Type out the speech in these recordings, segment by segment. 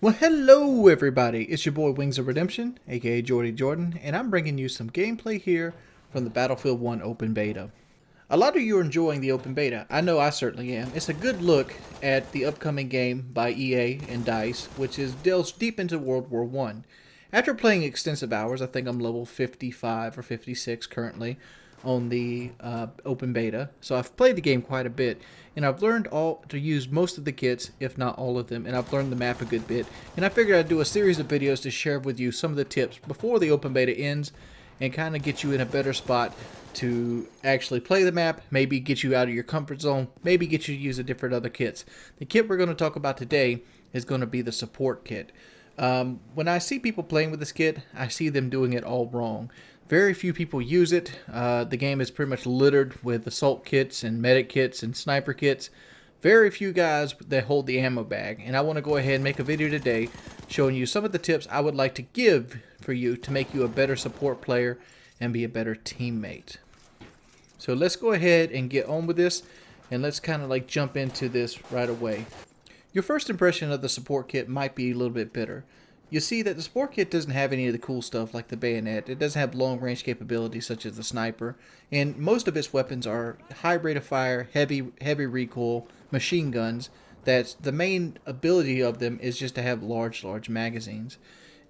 Well, hello everybody, it's your boy Wings of Redemption, aka Jordy Jordan, and I'm bringing you some gameplay here from the Battlefield 1 open beta. A lot of you are enjoying the open beta. I know I certainly am. It's a good look at the upcoming game by EA and DICE, which delves deep into World War I. After playing extensive hours, I think I'm level 55 or 56 currently on the open beta, so I've played the game quite a bit, and I've learned to use most of the kits, if not all of them, and I've learned the map a good bit, and I figured I'd do a series of videos to share with you some of the tips before the open beta ends, and kind of get you in a better spot to actually play the map, maybe get you out of your comfort zone, maybe get you to use a different other kits. The kit we're going to talk about today is going to be the support kit. When I see people playing with this kit, I see them doing it all wrong. Very few people use it. The game is pretty much littered with assault kits and medic kits and sniper kits. Very few guys that hold the ammo bag. And I want to go ahead and make a video today showing you some of the tips I would like to give for you to make you a better support player and be a better teammate. So let's go ahead and get on with this, and let's kind of like jump into this right away. Your first impression of the support kit might be a little bit bitter. You see that the support kit doesn't have any of the cool stuff like the bayonet. It doesn't have long range capabilities such as the sniper, and most of its weapons are high rate of fire, heavy recoil, machine guns. That's the main ability of them is just to have large magazines.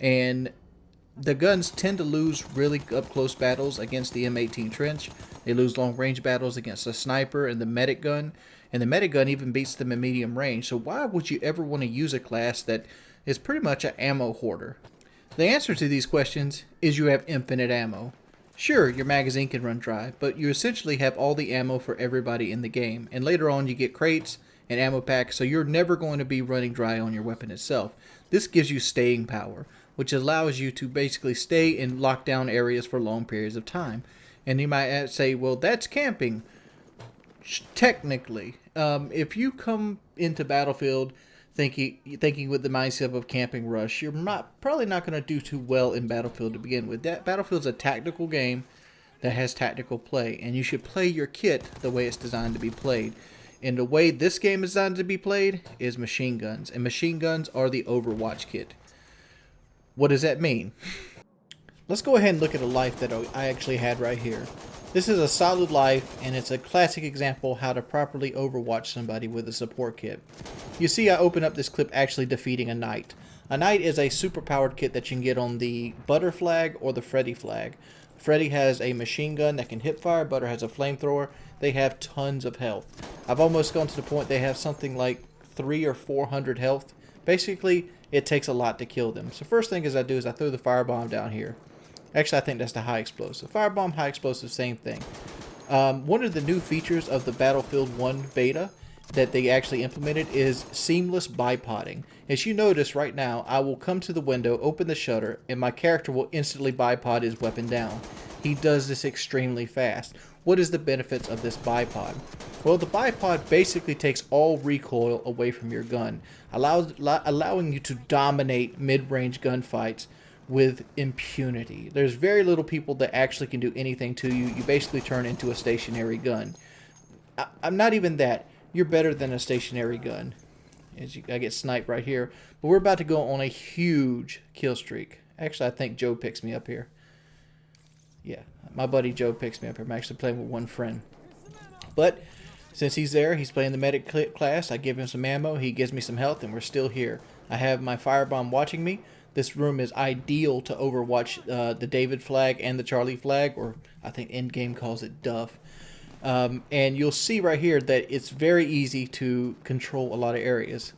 And the guns tend to lose really up close battles against the M18 trench. They lose long range battles against the sniper and the medic gun, and the medic gun even beats them in medium range. So why would you ever want to use a class that is pretty much an ammo hoarder? The answer to these questions is you have infinite ammo. Sure, your magazine can run dry, but you essentially have all the ammo for everybody in the game, and later on you get crates and ammo packs, so you're never going to be running dry on your weapon itself. This gives you staying power, which allows you to basically stay in lockdown areas for long periods of time. And you might say, well, that's camping. Technically, if you come into Battlefield thinking with the mindset of camping rush, you're probably not going to do too well in Battlefield to begin with. Battlefield's a tactical game that has tactical play, and you should play your kit the way it's designed to be played. And the way this game is designed to be played is machine guns, and machine guns are the Overwatch kit. What does that mean? Let's go ahead and look at a life that I actually had right here. This is a solid life, and it's a classic example of how to properly overwatch somebody with a support kit. You see I open up this clip actually defeating a knight. A knight is a super powered kit that you can get on the Butter flag or the Freddy flag. Freddy has a machine gun that can hip fire, Butter has a flamethrower. They have tons of health. I've almost gone to the point they have something like 300 or 400 health. Basically, it takes a lot to kill them. So first thing I do is I throw the firebomb down here. Actually, I think that's the high explosive. Firebomb, high explosive, same thing. One of the new features of the Battlefield 1 beta that they actually implemented is seamless bipoding. As you notice right now, I will come to the window, open the shutter, and my character will instantly bipod his weapon down. He does this extremely fast. What is the benefits of this bipod? Well, the bipod basically takes all recoil away from your gun, allowing you to dominate mid-range gunfights with impunity. There's very little people that actually can do anything to you. You basically turn into a stationary gun. I'm not even that. You're better than a stationary gun. I get sniped right here. But we're about to go on a huge kill streak. Actually, I think Joe picks me up here. Yeah, my buddy Joe picks me up here. I'm actually playing with one friend. But since he's there, he's playing the medic class. I give him some ammo. He gives me some health, and we're still here. I have my firebomb watching me. This room is ideal to overwatch the David flag and the Charlie flag, or I think Endgame calls it Duff. And you'll see right here that it's very easy to control a lot of areas.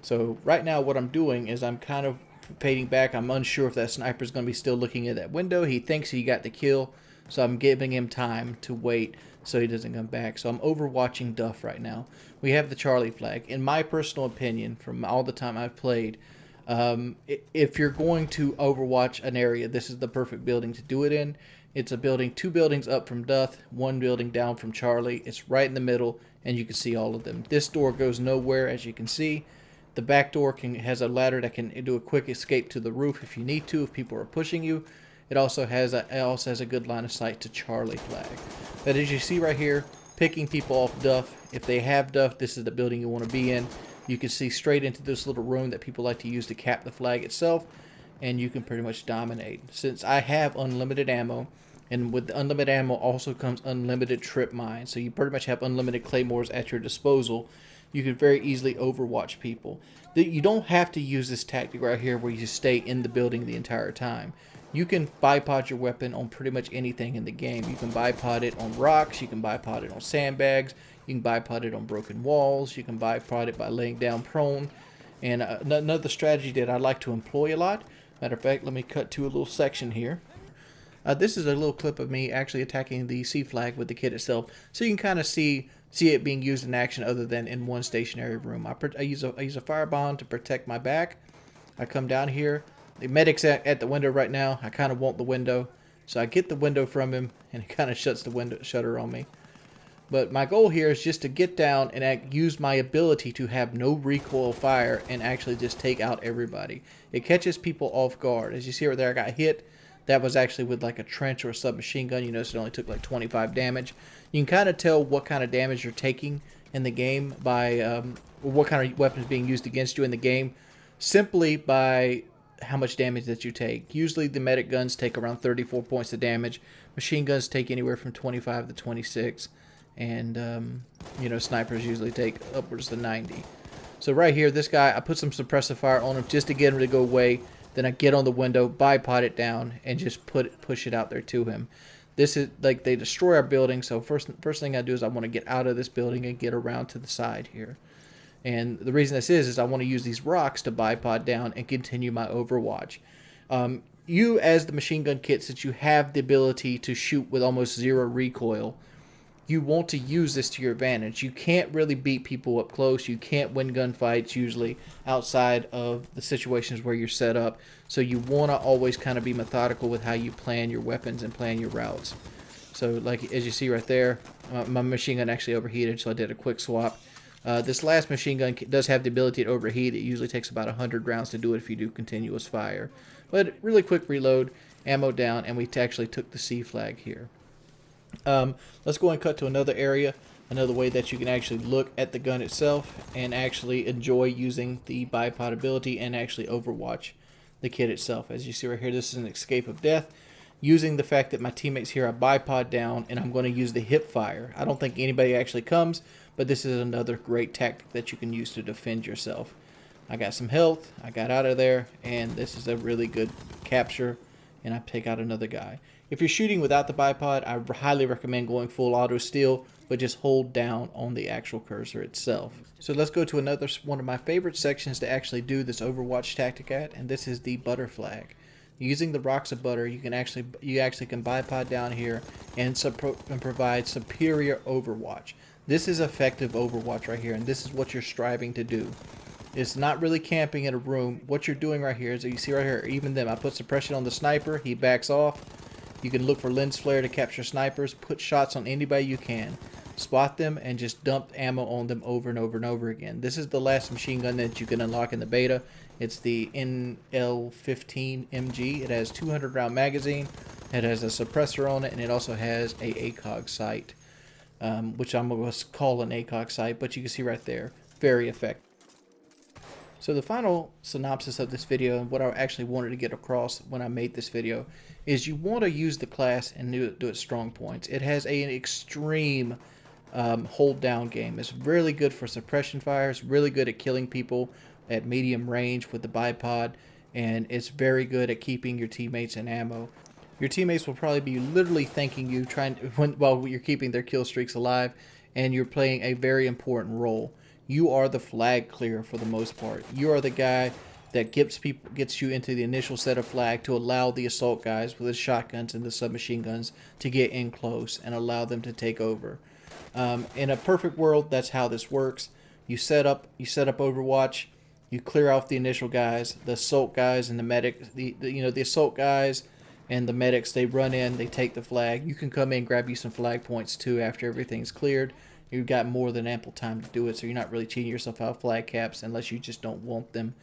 So right now what I'm doing is I'm kind of fading back. I'm unsure if that sniper's going to be still looking at that window. He thinks he got the kill, so I'm giving him time to wait so he doesn't come back. So I'm overwatching Duff right now. We have the Charlie flag. In my personal opinion, from all the time I've played, if you're going to overwatch an area, this is the perfect building to do it in. It's a building, 2 buildings up from Duff, 1 building down from Charlie. It's right in the middle, and you can see all of them. This door goes nowhere, as you can see. The back door has a ladder that can do a quick escape to the roof if you need to, if people are pushing you. It also has a good line of sight to Charlie flag. But as you see right here, picking people off Duff. If they have Duff, this is the building you want to be in. You can see straight into this little room that people like to use to cap the flag itself, and you can pretty much dominate. Since I have unlimited ammo, and with the unlimited ammo also comes unlimited trip mines, so you pretty much have unlimited claymores at your disposal, you can very easily overwatch people. You don't have to use this tactic right here where you stay in the building the entire time. You can bipod your weapon on pretty much anything in the game. You can bipod it on rocks, you can bipod it on sandbags, you can bipod it on broken walls, you can bipod it by laying down prone. And another strategy that I like to employ a lot, matter of fact, let me cut to a little section here. This is a little clip of me actually attacking the C flag with the kit itself, so you can kind of see it being used in action other than in one stationary room. I use a firebomb to protect my back. I come down here. The medic's at the window right now. I kind of want the window, so I get the window from him, and it kind of shuts the window shutter on me. But my goal here is just to get down and use my ability to have no recoil fire and actually just take out everybody. It catches people off guard. As you see right there, I got hit. That was actually with like a trench or a submachine gun. You notice it only took like 25 damage. You can kind of tell what kind of damage you're taking in the game by what kind of weapons being used against you in the game simply by how much damage that you take. Usually the medic guns take around 34 points of damage. Machine guns take anywhere from 25 to 26. And, you know, snipers usually take upwards to 90. So right here, this guy, I put some suppressive fire on him just to get him to go away. Then I get on the window, bipod it down, and just push it out there to him. This is like they destroy our building. So first thing I do is I want to get out of this building and get around to the side here. And the reason this is I want to use these rocks to bipod down and continue my overwatch. You as the machine gun kit, since you have the ability to shoot with almost zero recoil, you want to use this to your advantage. You can't really beat people up close. You can't win gunfights usually outside of the situations where you're set up. So you want to always kind of be methodical with how you plan your weapons and plan your routes. So like as you see right there, my machine gun actually overheated, so I did a quick swap. This last machine gun does have the ability to overheat. It usually takes about 100 rounds to do it if you do continuous fire. But really quick reload, ammo down, and we actually took the C flag here. Let's go and cut to another area, another way that you can actually look at the gun itself and actually enjoy using the bipod ability and actually overwatch the kit itself. As you see right here, this is an escape of death. Using the fact that my teammates here are bipod down, and I'm going to use the hip fire. I don't think anybody actually comes, but this is another great tactic that you can use to defend yourself. I got some health, I got out of there, and this is a really good capture, and I take out another guy. If you're shooting without the bipod, I highly recommend going full auto steal, but just hold down on the actual cursor itself. So let's go to another one of my favorite sections to actually do this overwatch tactic at, and this is the butter flag. Using the rocks of butter, you actually can bipod down here and provide superior overwatch. This is effective overwatch right here, and this is what you're striving to do. It's not really camping in a room. What you're doing right here is, you see right here, even them, I put suppression on the sniper, he backs off. You can look for lens flare to capture snipers, put shots on anybody you can, spot them, and just dump ammo on them over and over and over again. This is the last machine gun that you can unlock in the beta. It's the NL15 MG. It has 200 round magazine, it has a suppressor on it, and it also has a ACOG sight, which I'm going to call an ACOG sight, but you can see right there, very effective. So the final synopsis of this video, and what I actually wanted to get across when I made this video, is you want to use the class and do its strong points. It has an extreme hold down game. It's really good for suppression fires, really good at killing people at medium range with the bipod, and it's very good at keeping your teammates in ammo. Your teammates will probably be literally thanking you while you're keeping their kill streaks alive, and you're playing a very important role. You are the flag clearer for the most part. You are the guy that gets you into the initial set of flag to allow the assault guys with the shotguns and the submachine guns to get in close and allow them to take over. In a perfect world, that's how this works. You set up Overwatch. You clear off the initial guys, the assault guys and the medics. The assault guys and the medics, they run in, they take the flag. You can come in, grab you some flag points too after everything's cleared. You've got more than ample time to do it, so you're not really cheating yourself out of flag caps unless you just don't want them.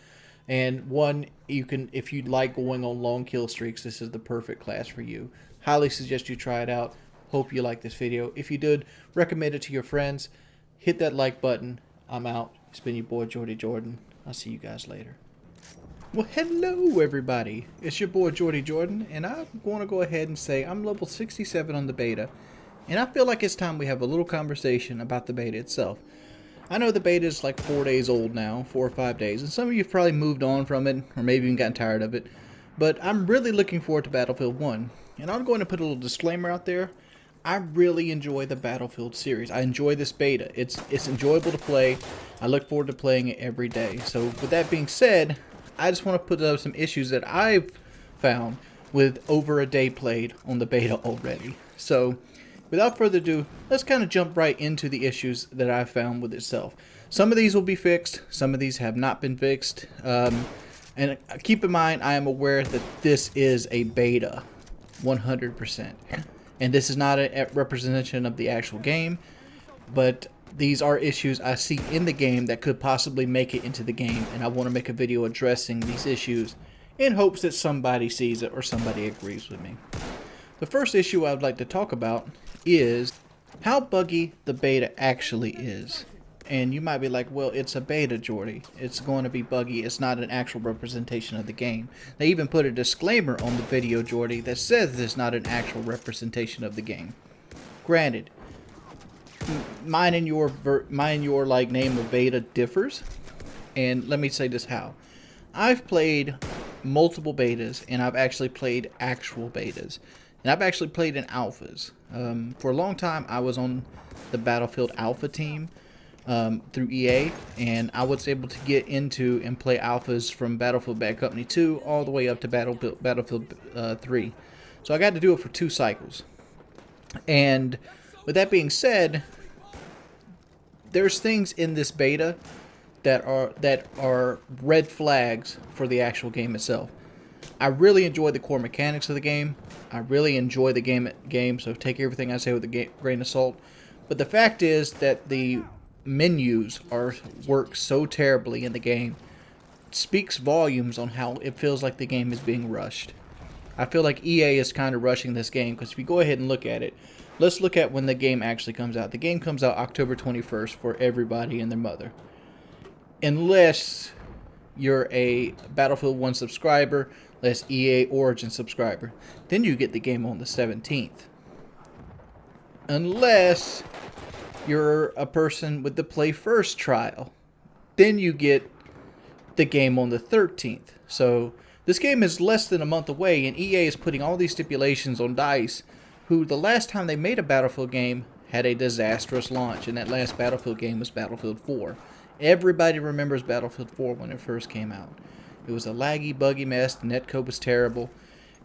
And if you like going on long kill streaks, this is the perfect class for you. Highly suggest you try it out. Hope you like this video. If you did, recommend it to your friends. Hit that like button. I'm out. It's been your boy Jordy Jordan. I'll see you guys later. Well, hello everybody. It's your boy Jordy Jordan, and I'm going to go ahead and say I'm level 67 on the beta, and I feel like it's time we have a little conversation about the beta itself. I know the beta is like 4 days old now, 4 or 5 days, and some of you have probably moved on from it, or maybe even gotten tired of it, but I'm really looking forward to Battlefield 1, and I'm going to put a little disclaimer out there. I really enjoy the Battlefield series. I enjoy this beta. It's enjoyable to play. I look forward to playing it every day. So with that being said, I just want to put up some issues that I've found with over a day played on the beta already. So without further ado, let's kind of jump right into the issues that I've found with itself. Some of these will be fixed. Some of these have not been fixed. And keep in mind, I am aware that this is a beta, 100%. And this is not a representation of the actual game, but these are issues I see in the game that could possibly make it into the game, and I want to make a video addressing these issues in hopes that somebody sees it or somebody agrees with me. The first issue I would like to talk about is how buggy the beta actually is. And you might be like, well, it's a beta, Jordy. It's going to be buggy. It's not an actual representation of the game. They even put a disclaimer on the video, Jordy, that says it's not an actual representation of the game. Granted, mine and your like name of beta differs. And let me say this how. I've played multiple betas, and I've actually played actual betas. And I've actually played in alphas. For a long time, I was on the Battlefield alpha team. Through EA, and I was able to get into and play alphas from Battlefield Bad Company 2 all the way up to Battlefield 3. So I got to do it for 2 cycles. And with that being said, there's things in this beta that are red flags for the actual game itself. I really enjoy the core mechanics of the game. I really enjoy the game, so take everything I say with a grain of salt. But the fact is that the menus work so terribly in the game. It speaks volumes on how it feels like the game is being rushed. I feel like EA is kind of rushing this game, because if you go ahead and look at it, let's look at when the game actually comes out. The game comes out October 21st for everybody and their mother. Unless you're a Battlefield 1 subscriber, unless EA Origin subscriber. Then you get the game on the 17th. Unless you're a person with the Play First trial, then you get the game on the 13th. So this game is less than a month away, and EA is putting all these stipulations on DICE, who the last time they made a Battlefield game had a disastrous launch, and that last Battlefield game was Battlefield 4. Everybody remembers Battlefield 4 when it first came out. It was a laggy, buggy mess. The netcode was terrible,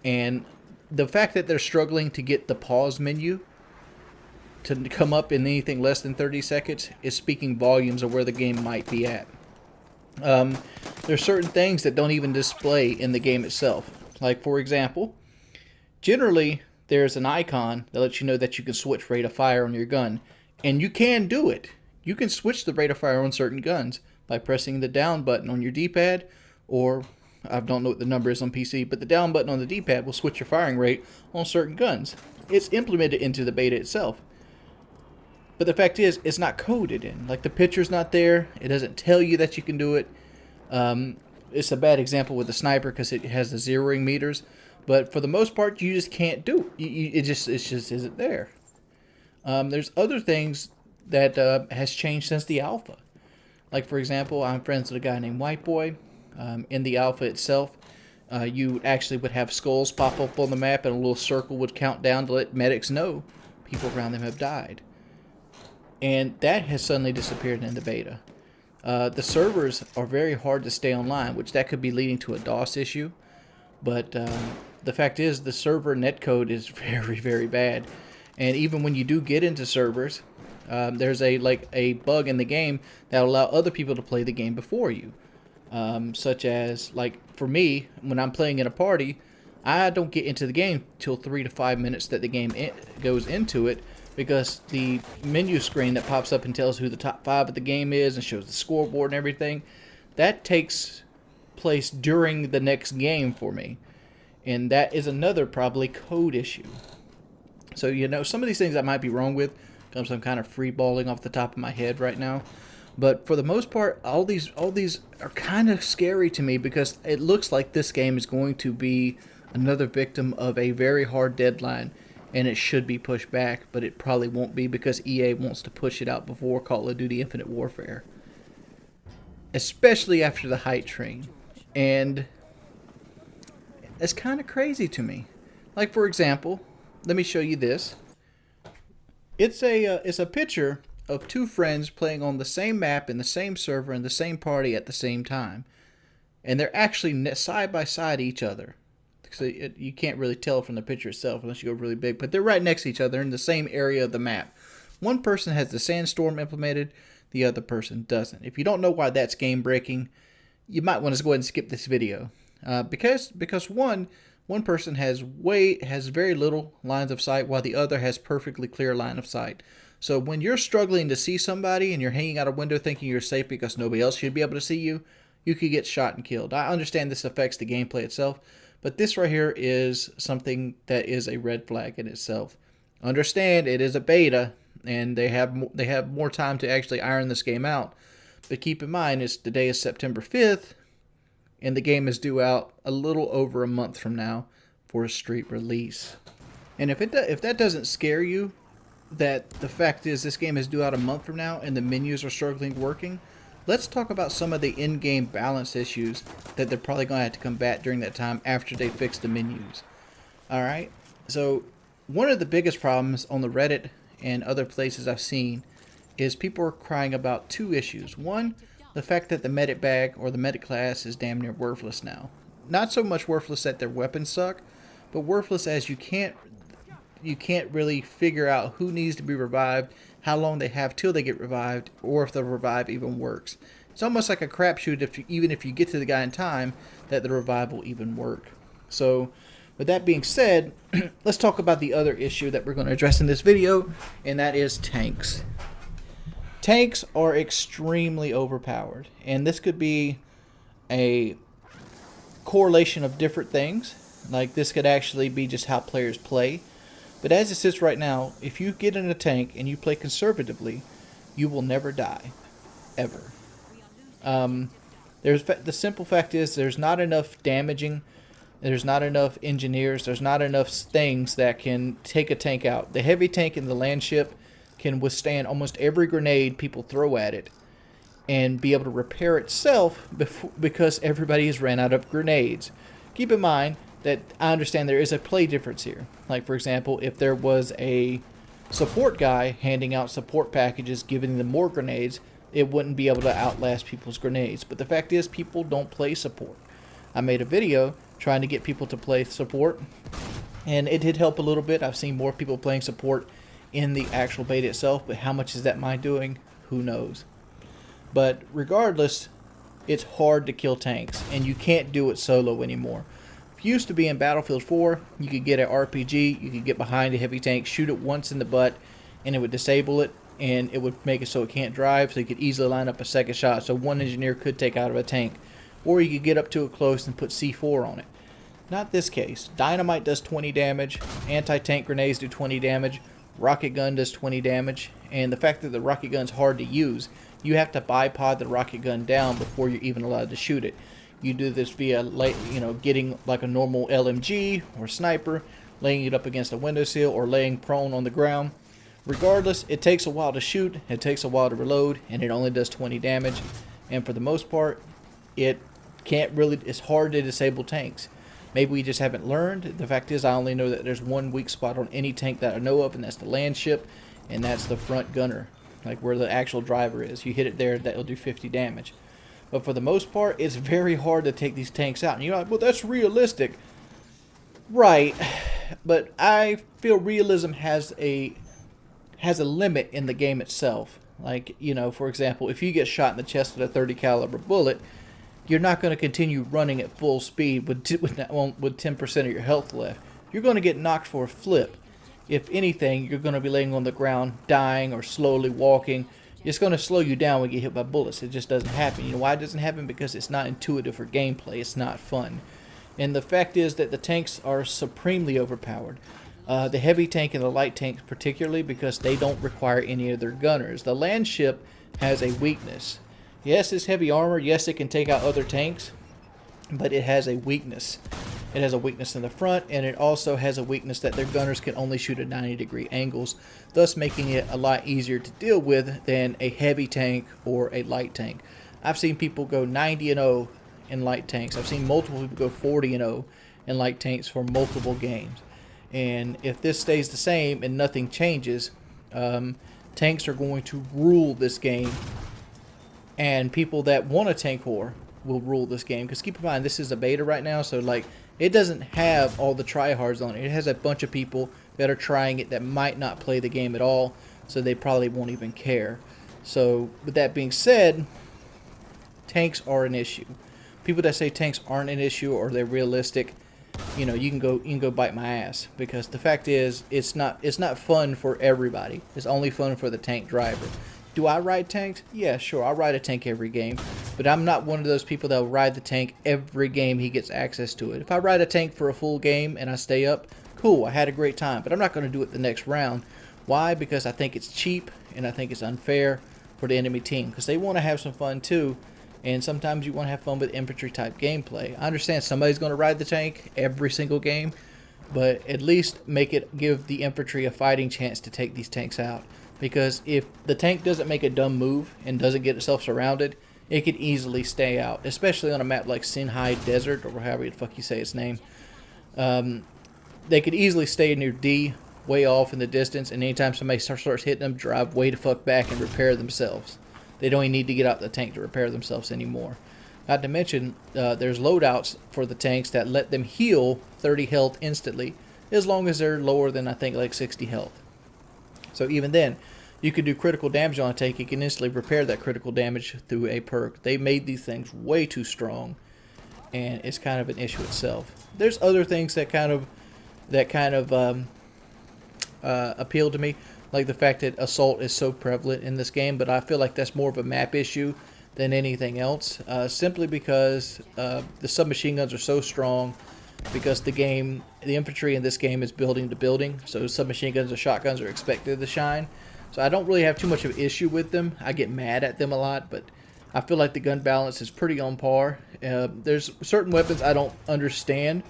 and the fact that they're struggling to get the pause menu to come up in anything less than 30 seconds is speaking volumes of where the game might be at. There's certain things that don't even display in the game itself. Like, for example, generally there's an icon that lets you know that you can switch rate of fire on your gun. And you can do it. You can switch the rate of fire on certain guns by pressing the down button on your D-pad, or I don't know what the number is on PC, but the down button on the D-pad will switch your firing rate on certain guns. It's implemented into the beta itself. But the fact is, it's not coded in. Like, the picture's not there. It doesn't tell you that you can do it. It's a bad example with the sniper because it has the zeroing meters. But for the most part, you just can't do it. It just isn't there. There's other things that has changed since the alpha. Like, for example, I'm friends with a guy named White Boy. In the alpha itself, you actually would have skulls pop up on the map, and a little circle would count down to let medics know people around them have died. And that has suddenly disappeared in the beta. The servers are very hard to stay online, which that could be leading to a DOS issue. But the fact is, the server netcode is very, very bad. And even when you do get into servers, there's a bug in the game that will allow other people to play the game before you. Such as, like, for me, when I'm playing in a party, I don't get into the game till 3 to 5 minutes that the game goes into it, because the menu screen that pops up and tells who the top 5 of the game is and shows the scoreboard and everything, that takes place during the next game for me. And that is another probably code issue. So, you know, some of these things I might be wrong with, because I'm kind of freeballing off the top of my head right now. But for the most part, all these are kind of scary to me because it looks like this game is going to be another victim of a very hard deadline, and it should be pushed back, but it probably won't be because EA wants to push it out before Call of Duty Infinite Warfare, especially after the hype train. And it's kind of crazy to me. Like, for example, let me show you this. It's a picture of two friends playing on the same map in the same server in the same party at the same time, and they're actually side by side each other. So you can't really tell from the picture itself unless you go really big, but they're right next to each other in the same area of the map. One person has the sandstorm implemented, the other person doesn't. If you don't know why that's game breaking, you might want to go ahead and skip this video, because one person has very little lines of sight while the other has perfectly clear line of sight. So when you're struggling to see somebody and you're hanging out a window thinking you're safe because nobody else should be able to see you, you could get shot and killed. I understand this affects the gameplay itself, but this right here is something that is a red flag in itself. Understand it is a beta and they have more time to actually iron this game out. But keep in mind, today is September 5th, and the game is due out a little over a month from now for a street release. And if that doesn't scare you, that the fact is this game is due out a month from now and the menus are struggling working, let's talk about some of the in-game balance issues that they're probably going to have to combat during that time after they fix the menus. Alright, so one of the biggest problems on the Reddit and other places I've seen is people are crying about two issues. One, the fact that the medic bag or the medic class is damn near worthless now. Not so much worthless that their weapons suck, but worthless as you can't really figure out who needs to be revived, how long they have till they get revived, or if the revive even works. It's almost like a crapshoot even if you get to the guy in time that the revive will even work. So with that being said, let's talk about the other issue that we're going to address in this video, and that is tanks. Tanks are extremely overpowered, and this could be a correlation of different things. Like, this could actually be just how players play. But as it sits right now, if you get in a tank and you play conservatively, you will never die. Ever. The simple fact is there's not enough damaging, there's not enough engineers, there's not enough things that can take a tank out. The heavy tank in the land ship can withstand almost every grenade people throw at it and be able to repair itself because everybody has ran out of grenades. Keep in mind that I understand there is a play difference here. Like, for example, if there was a support guy handing out support packages, giving them more grenades, it wouldn't be able to outlast people's grenades. But the fact is, people don't play support. I made a video trying to get people to play support, and it did help a little bit. I've seen more people playing support in the actual beta itself, but how much is that my doing? Who knows? But regardless, it's hard to kill tanks, and you can't do it solo anymore. Used to be in Battlefield 4, you could get an RPG, you could get behind a heavy tank, shoot it once in the butt, and it would disable it, and it would make it so it can't drive, so you could easily line up a second shot, so one engineer could take out of a tank. Or you could get up to it close and put C4 on it. Not this case. Dynamite does 20 damage, anti-tank grenades do 20 damage, rocket gun does 20 damage, and the fact that the rocket gun's hard to use, you have to bipod the rocket gun down before you're even allowed to shoot it. You do this via, getting like a normal LMG or sniper, laying it up against a windowsill, or laying prone on the ground. Regardless, it takes a while to shoot, it takes a while to reload, and it only does 20 damage. And for the most part, it's hard to disable tanks. Maybe we just haven't learned. The fact is, I only know that there's one weak spot on any tank that I know of, and that's the land ship, and that's the front gunner, like where the actual driver is. You hit it there, that'll do 50 damage. But for the most part, it's very hard to take these tanks out. And you're like, well, that's realistic. Right. But I feel realism has a limit in the game itself. Like, for example, if you get shot in the chest with a 30 caliber bullet, you're not going to continue running at full speed with 10% of your health left. You're going to get knocked for a flip. If anything, you're going to be laying on the ground, dying, or slowly walking. It's going to slow you down when you get hit by bullets. It just doesn't happen. You know why it doesn't happen? Because it's not intuitive for gameplay. It's not fun. And the fact is that the tanks are supremely overpowered. The heavy tank and the light tanks particularly, because they don't require any of their gunners. The land ship has a weakness. Yes, it's heavy armor. Yes, it can take out other tanks, but it has a weakness. It has a weakness in the front, and it also has a weakness that their gunners can only shoot at 90-degree angles, thus making it a lot easier to deal with than a heavy tank or a light tank. I've seen people go 90-0 in light tanks. I've seen multiple people go 40-0 in light tanks for multiple games. And if this stays the same and nothing changes, tanks are going to rule this game, and people that want a tank war will rule this game. Because keep in mind, this is a beta right now, so like it doesn't have all the tryhards on it. It has a bunch of people that are trying it that might not play the game at all, so they probably won't even care. So with that being said, tanks are an issue. People that say tanks aren't an issue or they're realistic, you know, you can go bite my ass, because the fact is it's not fun for everybody. It's only fun for the tank driver. Do I ride tanks? Yeah, sure, I'll ride a tank every game, but I'm not one of those people that will ride the tank every game he gets access to it. If I ride a tank for a full game and I stay up, cool, I had a great time, but I'm not going to do it the next round. Why? Because I think it's cheap and I think it's unfair for the enemy team, because they want to have some fun too, and sometimes you want to have fun with infantry type gameplay. I understand somebody's going to ride the tank every single game, but at least give the infantry a fighting chance to take these tanks out. Because if the tank doesn't make a dumb move and doesn't get itself surrounded, it could easily stay out, especially on a map like Sinhai Desert, or however the fuck you say its name. They could easily stay near D, way off in the distance, and anytime somebody starts hitting them, drive way the fuck back and repair themselves. They don't even need to get out the tank to repair themselves anymore. Not to mention, there's loadouts for the tanks that let them heal 30 health instantly, as long as they're lower than, I think, like 60 health. So even then, you could do critical damage on a tank. You can instantly repair that critical damage through a perk. They made these things way too strong, and it's kind of an issue itself. There's other things that kind of appeal to me, like the fact that assault is so prevalent in this game, but I feel like that's more of a map issue than anything else, simply because the submachine guns are so strong, because the infantry in this game is building to building, so submachine guns and shotguns are expected to shine. So I don't really have too much of an issue with them. I get mad at them a lot, but I feel like the gun balance is pretty on par. There's certain weapons I don't understand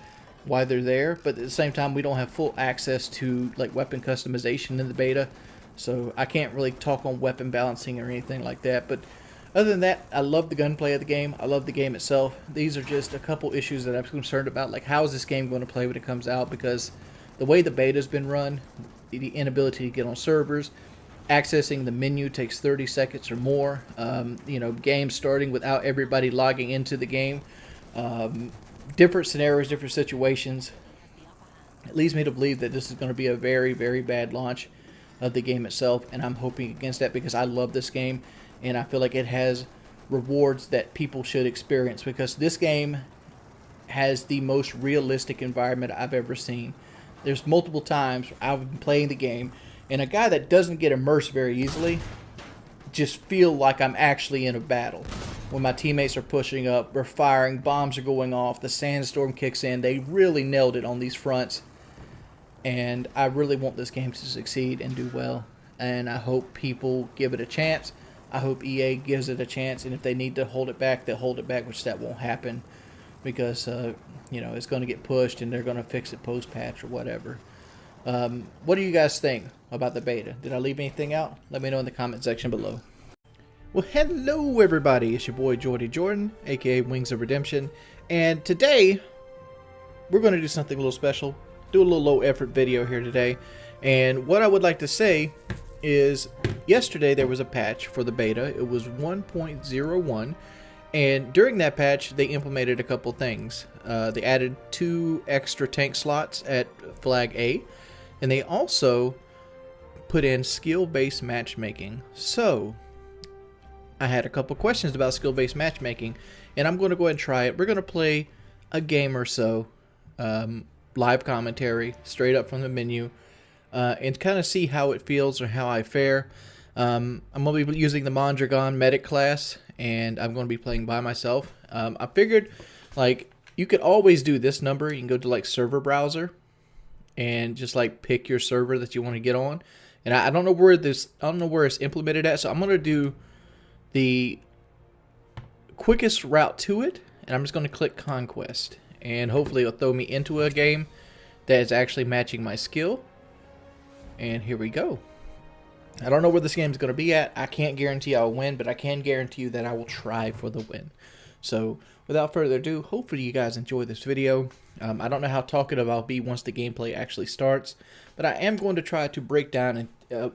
why they're there, but at the same time we don't have full access to like weapon customization in the beta, so I can't really talk on weapon balancing or anything like that. But other than that, I love the gunplay of the game. I love the game itself. These are just a couple issues that I'm concerned about, like how is this game going to play when it comes out, because the way the beta's been run, the inability to get on servers, accessing the menu takes 30 seconds or more, you know, games starting without everybody logging into the game, different scenarios, different situations. It leads me to believe that this is going to be a very, very bad launch of the game itself, and I'm hoping against that, because I love this game, and I feel like it has rewards that people should experience, because this game has the most realistic environment I've ever seen. There's multiple times I've been playing the game, and a guy that doesn't get immersed very easily just feel like I'm actually in a battle. When my teammates are pushing up, we're firing, bombs are going off, the sandstorm kicks in. They really nailed it on these fronts, and I really want this game to succeed and do well, and I hope people give it a chance. I hope EA gives it a chance, and if they need to hold it back, they'll hold it back, which that won't happen, because you know, it's going to get pushed and they're going to fix it post-patch or whatever. What do you guys think about the beta? Did I leave anything out? Let me know in the comment section below. Well, hello everybody, it's your boy Jordan, aka Wings of Redemption, and today we're going to do something a little special, do a little low effort video here today. And what I would like to say is, yesterday there was a patch for the beta. It was 1.01, and during that patch they implemented a couple things. They added 2 extra tank slots at flag A, and they also put in skill-based matchmaking. So I had a couple questions about skill-based matchmaking, and I'm going to go ahead and try it. We're going to play a game or so, live commentary, straight up from the menu, and kind of see how it feels or how I fare. I'm going to be using the Mondragon medic class, and I'm going to be playing by myself. I figured, like, you could always do this number. You can go to, like, server browser, and just, like, pick your server that you want to get on. And I don't know where it's implemented at, so I'm going to do the quickest route to it, and I'm just going to click Conquest, and hopefully it'll throw me into a game that is actually matching my skill. And here we go. I don't know where this game is going to be at. I can't guarantee I'll win, but I can guarantee you that I will try for the win. So without further ado, hopefully you guys enjoy this video. I don't know how talkative I'll be once the gameplay actually starts, but I am going to try to break down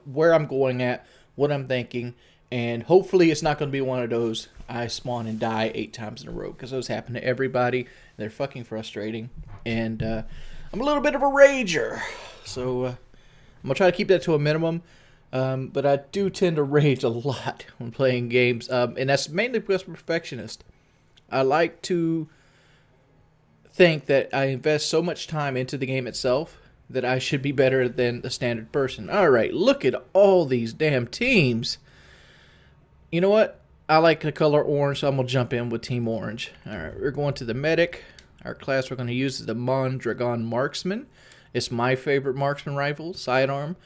where I'm going at, what I'm thinking, and hopefully it's not going to be one of those I spawn and die 8 times in a row, because those happen to everybody. They're fucking frustrating, and I'm a little bit of a rager, so I'm going to try to keep that to a minimum. But I do tend to rage a lot when playing games, and that's mainly because I'm a perfectionist. I like to think that I invest so much time into the game itself that I should be better than the standard person. Alright, look at all these damn teams. You know what? I like the color orange, so I'm going to jump in with Team Orange. Alright, we're going to the medic. Our class we're going to use is the Mondragon Marksman. It's my favorite marksman rifle, sidearm.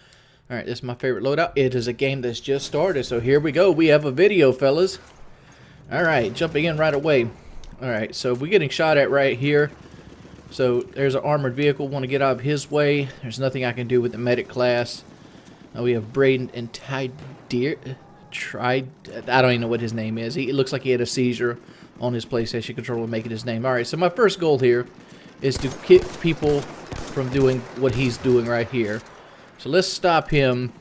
Alright, this is my favorite loadout. It is a game that's just started, so here we go. We have a video, fellas. Alright, jumping in right away. Alright, so we're getting shot at right here. So there's an armored vehicle. Want to get out of his way. There's nothing I can do with the medic class. We have Braden and I don't even know what his name is. It looks like he had a seizure on his PlayStation controller making his name. Alright, so my first goal here is to keep people from doing what he's doing right here. So let's stop him.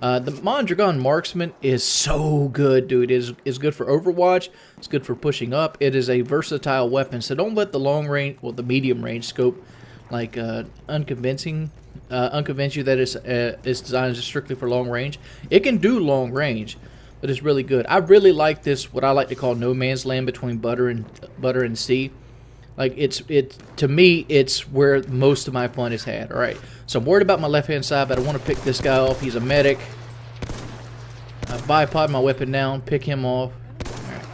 The Mondragon Marksman is so good, dude. It is good for Overwatch. It's good for pushing up. It is a versatile weapon, so don't let the long range, well, the medium range scope, like unconvince you that it's designed strictly for long range. It can do long range, but it's really good. I really like this, what I like to call no man's land between butter and sea. Like to me, it's where most of my fun is had. All right, so I'm worried about my left-hand side, but I want to pick this guy off. He's a medic. I bipod my weapon down, pick him off. All right.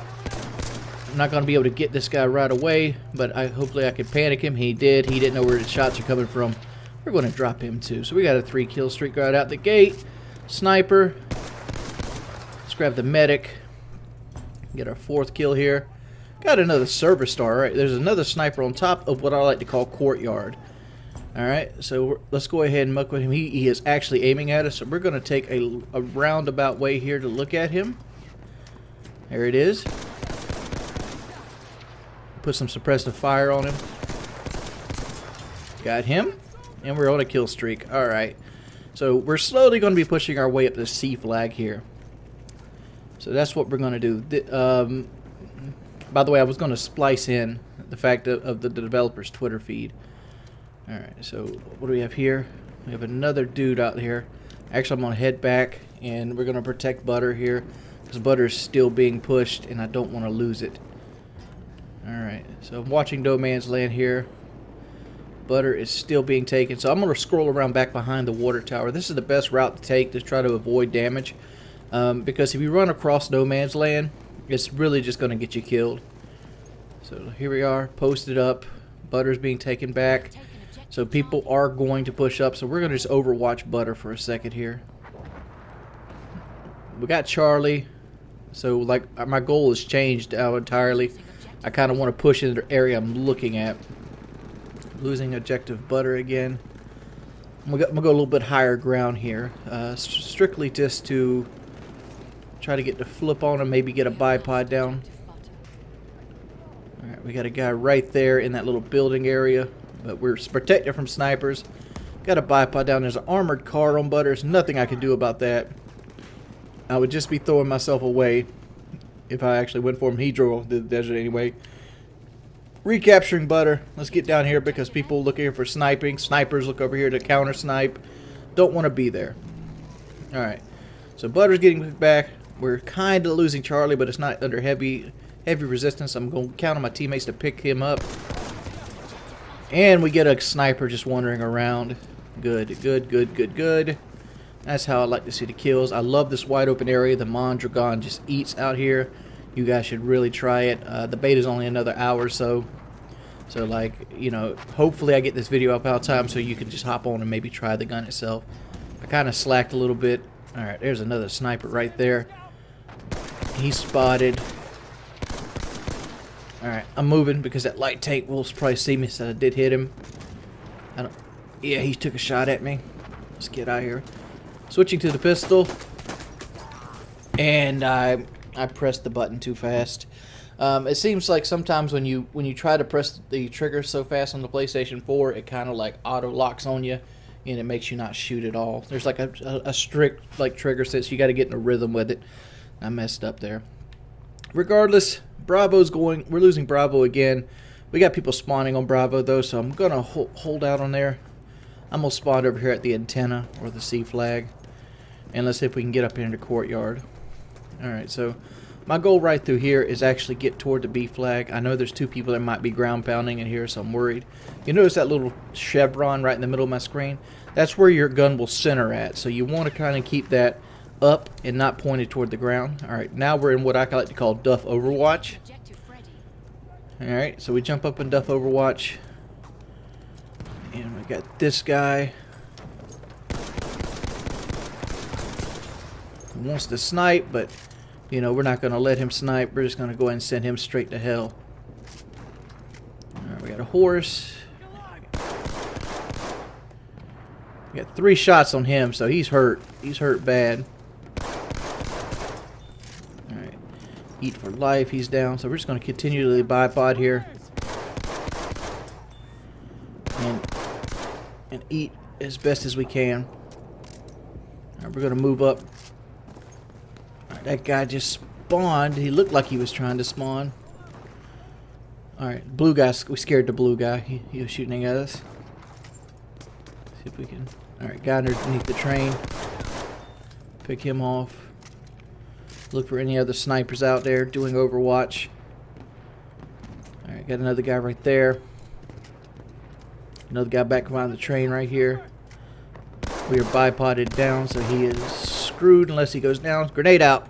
I'm not going to be able to get this guy right away, but hopefully I can panic him. He did. He didn't know where the shots are coming from. We're going to drop him too. So we got a 3-kill streak right out the gate. Sniper. Let's grab the medic. Get our 4th kill here. Got another server star. All right, there's another sniper on top of what I like to call courtyard. Alright, so let's go ahead and muck with him. He is actually aiming at us, so we're going to take a roundabout way here to look at him. There it is. Put some suppressive fire on him. Got him. And we're on a kill streak. Alright, so we're slowly going to be pushing our way up the C flag here. So that's what we're going to do. By the way, I was going to splice in the fact of the developer's Twitter feed. Alright, so what do we have here? We have another dude out here. Actually, I'm going to head back, and we're going to protect Butter here, because Butter is still being pushed, and I don't want to lose it. Alright, so I'm watching No Man's Land here. Butter is still being taken, so I'm going to scroll around back behind the water tower. This is the best route to take to try to avoid damage, because if you run across No Man's Land, it's really just going to get you killed. So here we are, posted up. Butter's being taken back. So people are going to push up. So we're going to just overwatch Butter for a second here. We got Charlie. So like my goal has changed now entirely. I kind of want to push into the area I'm looking at. Losing objective Butter again. I'm going to go a little bit higher ground here. Strictly just to try to get the flip on him, maybe get a bipod down. Alright, we got a guy right there in that little building area, but we're protected from snipers. Got a bipod down. There's an armored car on Butter. There's nothing I can do about that. I would just be throwing myself away if I actually went for him. He drove off the desert anyway. Recapturing Butter. Let's get down here because people look here for sniping. Snipers look over here to counter snipe. Don't want to be there. Alright, so Butter's getting back. We're kind of losing Charlie, but it's not under heavy resistance. I'm going to count on my teammates to pick him up. And we get a sniper just wandering around. Good, good, good, good, good. That's how I like to see the kills. I love this wide open area. The Mondragon just eats out here. You guys should really try it. The beta is only another hour or so. So, like, you know, hopefully I get this video up out time so you can just hop on and maybe try the gun itself. I kind of slacked a little bit. Alright, there's another sniper right there. He's spotted. Alright, I'm moving because that light tank will probably see me, so I did hit him. Yeah, he took a shot at me. Let's get out of here. Switching to the pistol. And I pressed the button too fast. It seems like sometimes when you try to press the trigger so fast on the PlayStation 4, it kind of like auto locks on you, and it makes you not shoot at all. There's like a strict like trigger set, so you got to get in a rhythm with it. I messed up there. Regardless, Bravo's going. We're losing Bravo again. We got people spawning on Bravo though, so I'm gonna hold out on there. I'm gonna spawn over here at the antenna or the C flag, and let's see if we can get up here in the courtyard. All right, so my goal right through here is actually get toward the B flag. I know there's two people that might be ground pounding in here, so I'm worried. You notice that little chevron right in the middle of my screen? That's where your gun will center at. So you want to kind of keep that up and not pointed toward the ground. Alright, now we're in what I like to call Duff Overwatch. Alright, so we jump up in Duff Overwatch. And we got this guy. He wants to snipe, but you know, we're not going to let him snipe. We're just going to go ahead and send him straight to hell. Alright, we got a horse. We got 3 shots on him, so he's hurt. He's hurt bad. Alright. Eat for life. He's down. So we're just going to continually bipod here. And eat as best as we can. Alright, we're going to move up. That guy just spawned. He looked like he was trying to spawn. Alright, blue guy. We scared the blue guy. He was shooting at us. See if we can. Alright, guy underneath the train. Pick him off. Look for any other snipers out there doing Overwatch. Alright, got another guy right there. Another guy back behind the train right here. We are bipoded down, so he is screwed unless he goes down. Grenade out.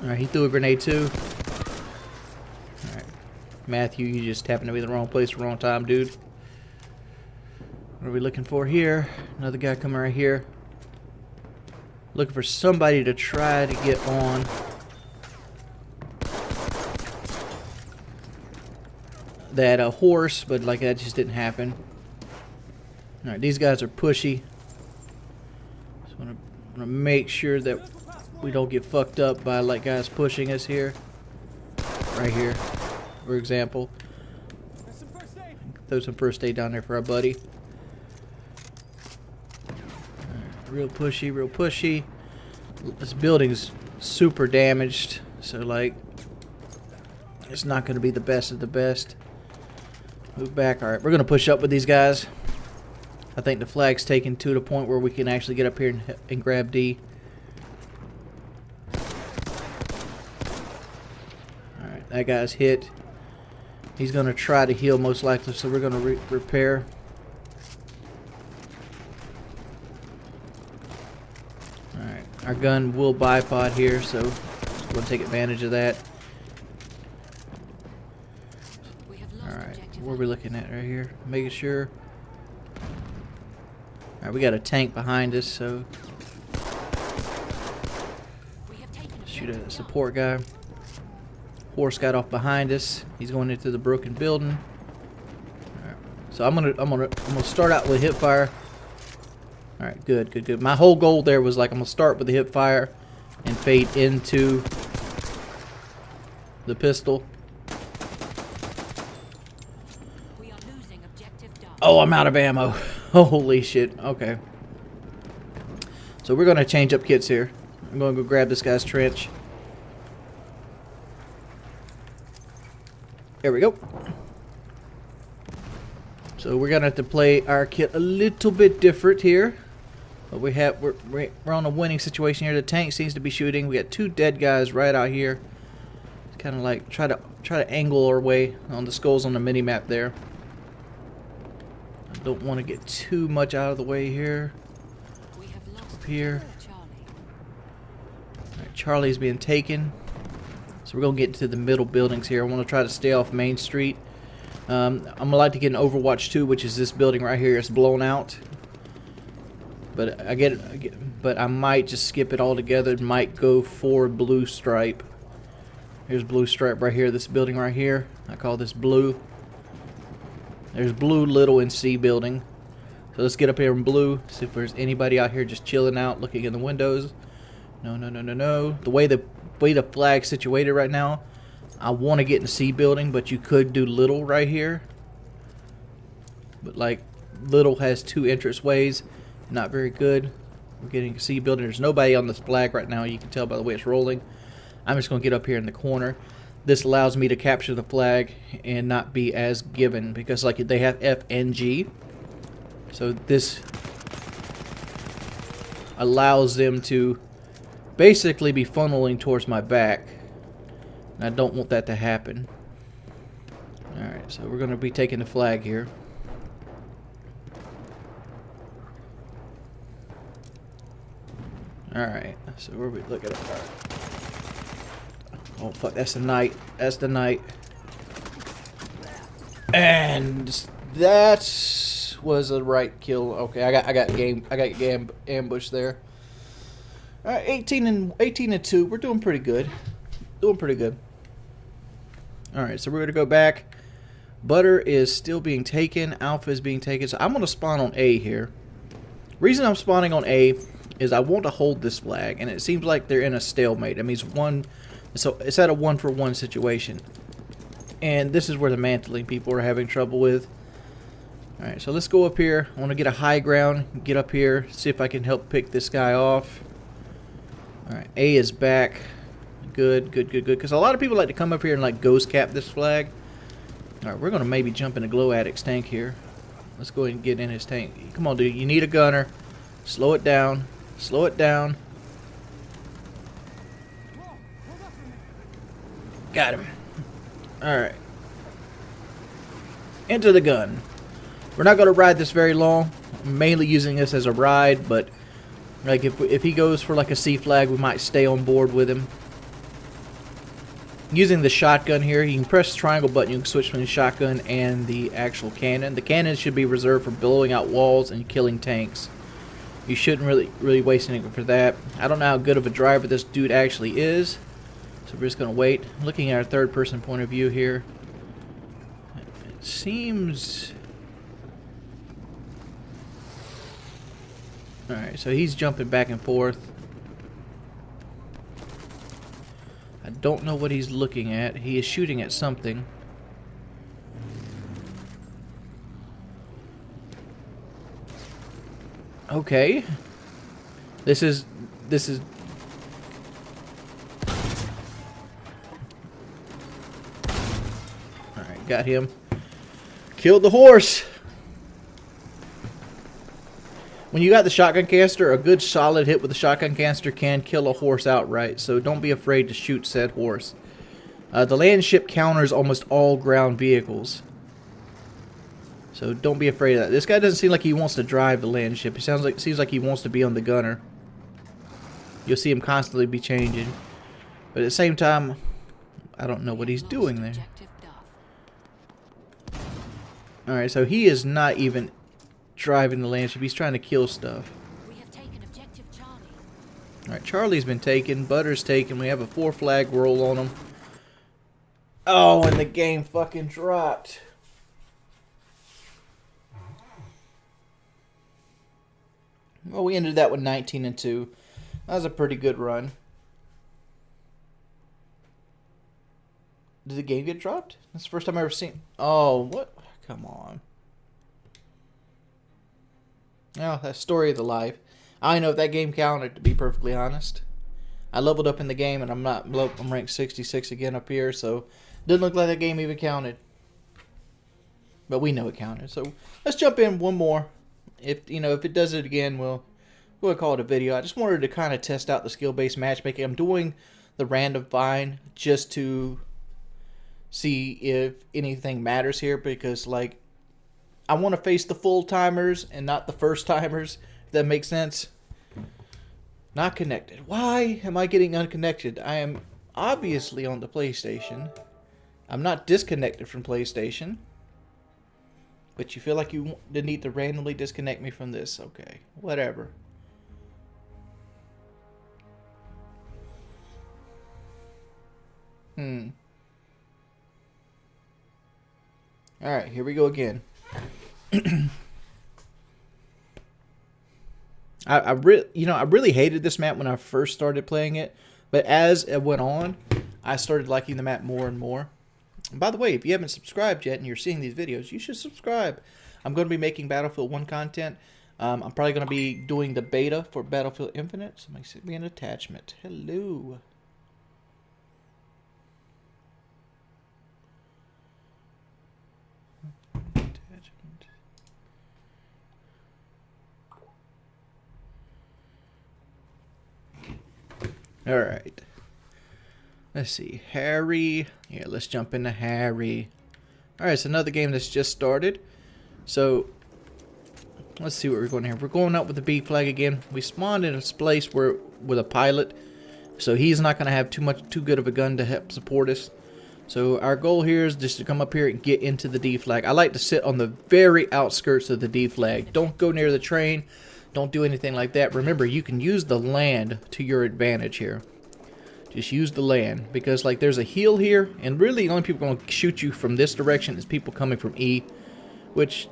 Alright, he threw a grenade too. Alright. Matthew, you just happened to be in the wrong place at the wrong time, dude. What are we looking for here? Another guy coming right here. Looking for somebody to try to get on. That horse, but like that just didn't happen. Alright, these guys are pushy. Just want to make sure that we don't get fucked up by like guys pushing us here. Right here, for example. Throw some first aid down there for our buddy. Real pushy, real pushy. This building's super damaged, so like it's not going to be the best of the best. Move back. Alright, we're going to push up with these guys. I think the flag's taken to the point where we can actually get up here and grab D. Alright, that guy's hit. He's going to try to heal most likely, so we're going to repair. Alright, our gun will bipod here, so we're going to take advantage of that. What are we looking at right here? Making sure. Alright, we got a tank behind us, so shoot a support guy. Horse got off behind us. He's going into the broken building. Alright, so I'm gonna start out with hip fire. Alright, good. My whole goal there was like I'm gonna start with the hip fire and fade into the pistol. Oh, I'm out of ammo. Holy shit. Okay. So we're going to change up kits here. I'm going to go grab this guy's trench. There we go. So we're going to have to play our kit a little bit different here. But we're on a winning situation here. The tank seems to be shooting. We got 2 dead guys right out here. Kind of like try to angle our way on the skulls on the mini-map there. Don't want to get too much out of the way here. Up here. Alright, Charlie's being taken. So we're going to get into the middle buildings here. I want to try to stay off Main Street. I'm going to like to get an Overwatch 2, which is this building right here. It's blown out. But but I might just skip it altogether. Might go for blue stripe. Here's blue stripe right here. This building right here. I call this blue. There's blue little in C building. So let's get up here in blue. See if there's anybody out here just chilling out, looking in the windows. No, no, no, no, no. The way the flag's situated right now, I want to get in C building, but you could do little right here. But like little has 2 entrance ways. Not very good. We're getting C building. There's nobody on this flag right now. You can tell by the way it's rolling. I'm just going to get up here in the corner. This allows me to capture the flag and not be as given, because like they have F and G. So this allows them to basically be funneling towards my back. And I don't want that to happen. Alright, so we're going to be taking the flag here. Alright, so where we look at it. Right. Oh fuck, that's the knight. That's the knight. And that was a right kill. Okay, I got ambush there. Alright, 18 and 2. We're doing pretty good. Doing pretty good. Alright, so we're gonna go back. Butter is still being taken. Alpha is being taken. So I'm gonna spawn on A here. Reason I'm spawning on A is I want to hold this flag, and it seems like they're in a stalemate. That means one, so it's at a 1-for-1 situation, and this is where the mantling people are having trouble with. All right, so let's go up here. I want to get a high ground, get up here, see if I can help pick this guy off. All right, A is back. Good, good, good, good. Because a lot of people like to come up here and like ghost cap this flag. All right, we're gonna maybe jump in a Glow Addict's tank here. Let's go ahead and get in his tank. Come on, dude. You need a gunner. Slow it down. Slow it down. Got him. Alright. Into the gun. We're not going to ride this very long. I'm mainly using this as a ride, but like if he goes for like a C flag, we might stay on board with him. Using the shotgun here, you can press the triangle button, you can switch between the shotgun and the actual cannon. The cannon should be reserved for blowing out walls and killing tanks. You shouldn't really waste anything for that. I don't know how good of a driver this dude actually is, so we're just gonna wait. Looking at our third-person point of view here, it seems. All right, so he's jumping back and forth. I don't know what he's looking at. He is shooting at something. Okay. This is Alright, got him. Killed the horse. When you got the shotgun canister, a good solid hit with the shotgun canister can kill a horse outright, so don't be afraid to shoot said horse. The land ship counters almost all ground vehicles. So don't be afraid of that. This guy doesn't seem like he wants to drive the land ship. He seems like he wants to be on the gunner. You'll see him constantly be changing. But at the same time, I don't know what he's doing there. Alright, so he is not even driving the land ship. He's trying to kill stuff. Alright, Charlie's been taken. Butter's taken. We have a 4-flag roll on him. Oh, and the game fucking dropped. Well, we ended that with 19 and 2. That was a pretty good run. Did the game get dropped? That's the first time I've ever seen. Oh, what? Come on. Oh, that's story of the life. I don't know if that game counted, to be perfectly honest. I leveled up in the game, and I'm ranked 66 again up here, so didn't look like that game even counted. But we know it counted. So let's jump in one more. If it does it again, we'll call it a video. I just wanted to kind of test out the skill-based matchmaking. I'm doing the random find just to see if anything matters here, because like I want to face the full-timers and not the first-timers, if that makes sense. Not connected. Why am I getting unconnected? I am obviously on the PlayStation. I'm not disconnected from PlayStation. But you feel like you need to randomly disconnect me from this. Okay, whatever. Alright, here we go again. I really hated this map when I first started playing it, but as it went on, I started liking the map more and more. And by the way, if you haven't subscribed yet and you're seeing these videos, you should subscribe. I'm going to be making Battlefield 1 content. I'm probably going to be doing the beta for Battlefield Infinite. Somebody sent me an attachment. Hello. Attachment. All right. Let's see. Harry. Yeah, let's jump into Harry. All right, it's another game that's just started. So let's see what we're going here. We're going up with the B flag again. We spawned in a place where with a pilot, so he's not going to have too good of a gun to help support us. So our goal here is just to come up here and get into the D flag. I like to sit on the very outskirts of the D flag. Don't go near the train. Don't do anything like that. Remember, you can use the land to your advantage here. Just use the land, because like there's a hill here, and really the only people going to shoot you from this direction is people coming from E, which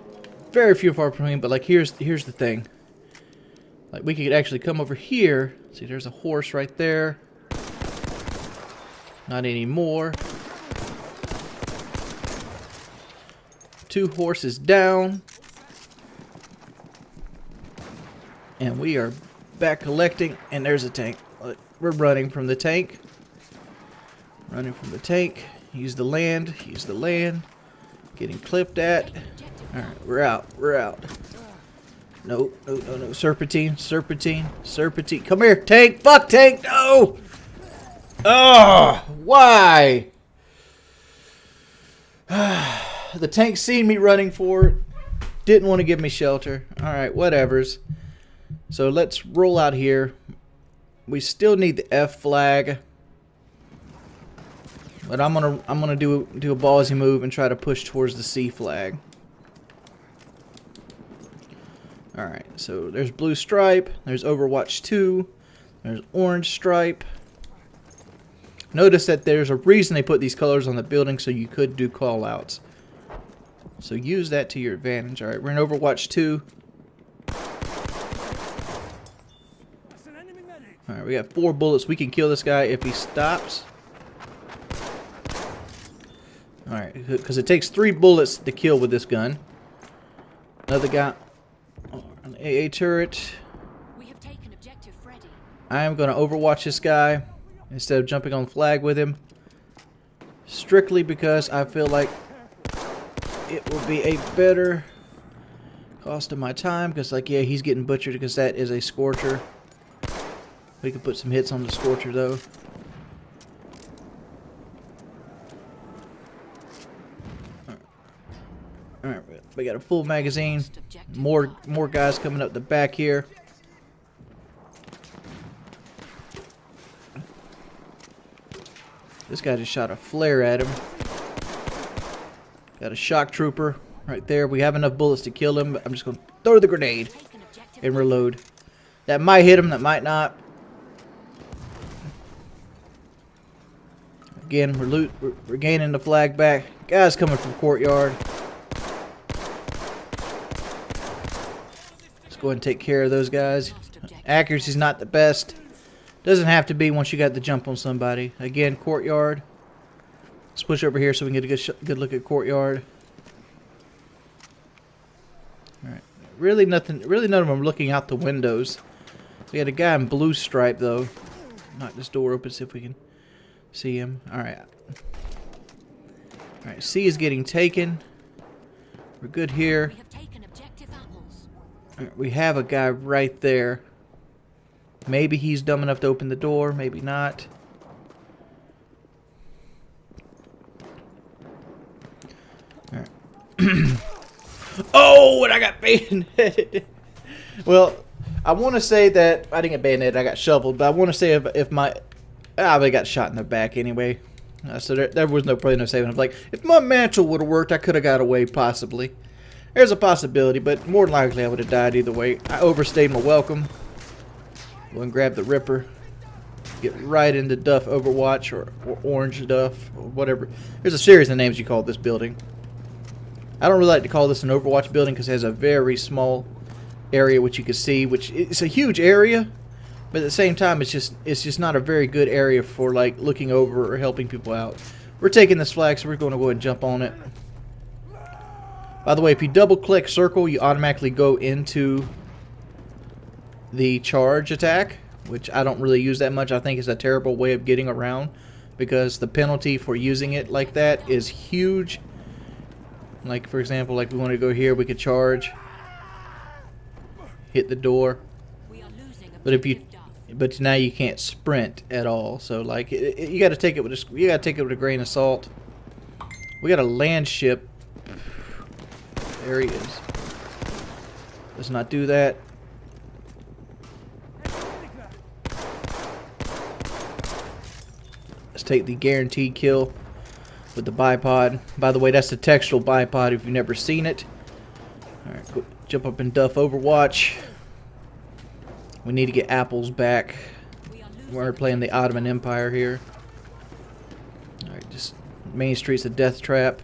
very few far between. But like here's the thing. Like we could actually come over here. See, there's a horse right there. Not anymore. 2 horses down. And we are back collecting, and there's a tank. We're running from the tank. Running from the tank. Use the land. Use the land. Getting clipped at. Alright, we're out. We're out. No, no, no, no. Serpentine. Serpentine. Serpentine. Come here, tank. Fuck, tank. No! Oh, why? The tank seen me running for it. Didn't want to give me shelter. Alright, whatevers. So let's roll out here. We still need the F flag. But I'm gonna do a ballsy move and try to push towards the C flag. Alright, so there's blue stripe, there's Overwatch 2, there's orange stripe. Notice that there's a reason they put these colors on the building, so you could do call outs. So use that to your advantage. Alright, we're in Overwatch 2. Alright, we got 4 bullets. We can kill this guy if he stops. Alright, because it takes 3 bullets to kill with this gun. Another guy on an AA turret. We have taken objective Freddy. I am going to overwatch this guy instead of jumping on flag with him. Strictly because I feel like it will be a better cost of my time. Because, like, yeah, he's getting butchered because that is a Scorcher. We can put some hits on the Scorcher, though. Alright, we got a full magazine. More guys coming up the back here. This guy just shot a flare at him. Got a shock trooper right there. We have enough bullets to kill him. I'm just going to throw the grenade and reload. That might hit him, that might not. Again, we're gaining the flag back. Guys coming from courtyard. Let's go ahead and take care of those guys. Accuracy's not the best. Doesn't have to be once you got the jump on somebody. Again, courtyard. Let's push over here so we can get a good look at courtyard. Alright. Really none of them looking out the windows. We got a guy in blue stripe though. Knock this door open, see if we can see him. Alright. Alright, C is getting taken. We're good here. We have taken objective apples. Right, we have a guy right there. Maybe he's dumb enough to open the door, maybe not. Alright. Oh, and I got bayoneted. Well, I want to say that I didn't get bayoneted, I got shoveled, but I want to say if my I got shot in the back anyway. So there was probably no saving. I was like, if my mantle would have worked, I could have got away possibly. There's a possibility, but more than likely I would have died either way. I overstayed my welcome. Go and grab the Ripper. Get right into Duff Overwatch or Orange Duff or whatever. There's a series of names you call this building. I don't really like to call this an Overwatch building because it has a very small area which you can see, which it's a huge area, but at the same time it's just not a very good area for like looking over or helping people out. We're taking this flag, so we're going to go ahead and jump on it. By the way, if you double click circle, you automatically go into the charge attack, which I don't really use that much. I think it's a terrible way of getting around because the penalty for using it like that is huge. Like, for example, like we want to go here, we could charge, hit the door, but now you can't sprint at all. So like you got to take it with a grain of salt. We got a land ship. There he is. Let's not do that. Let's take the guaranteed kill with the bipod. By the way, that's the textural bipod if you've never seen it. Alright, go jump up in Duff Overwatch. We need to get apples back. We're playing the Ottoman Empire here. Alright, just main streets of Death Trap.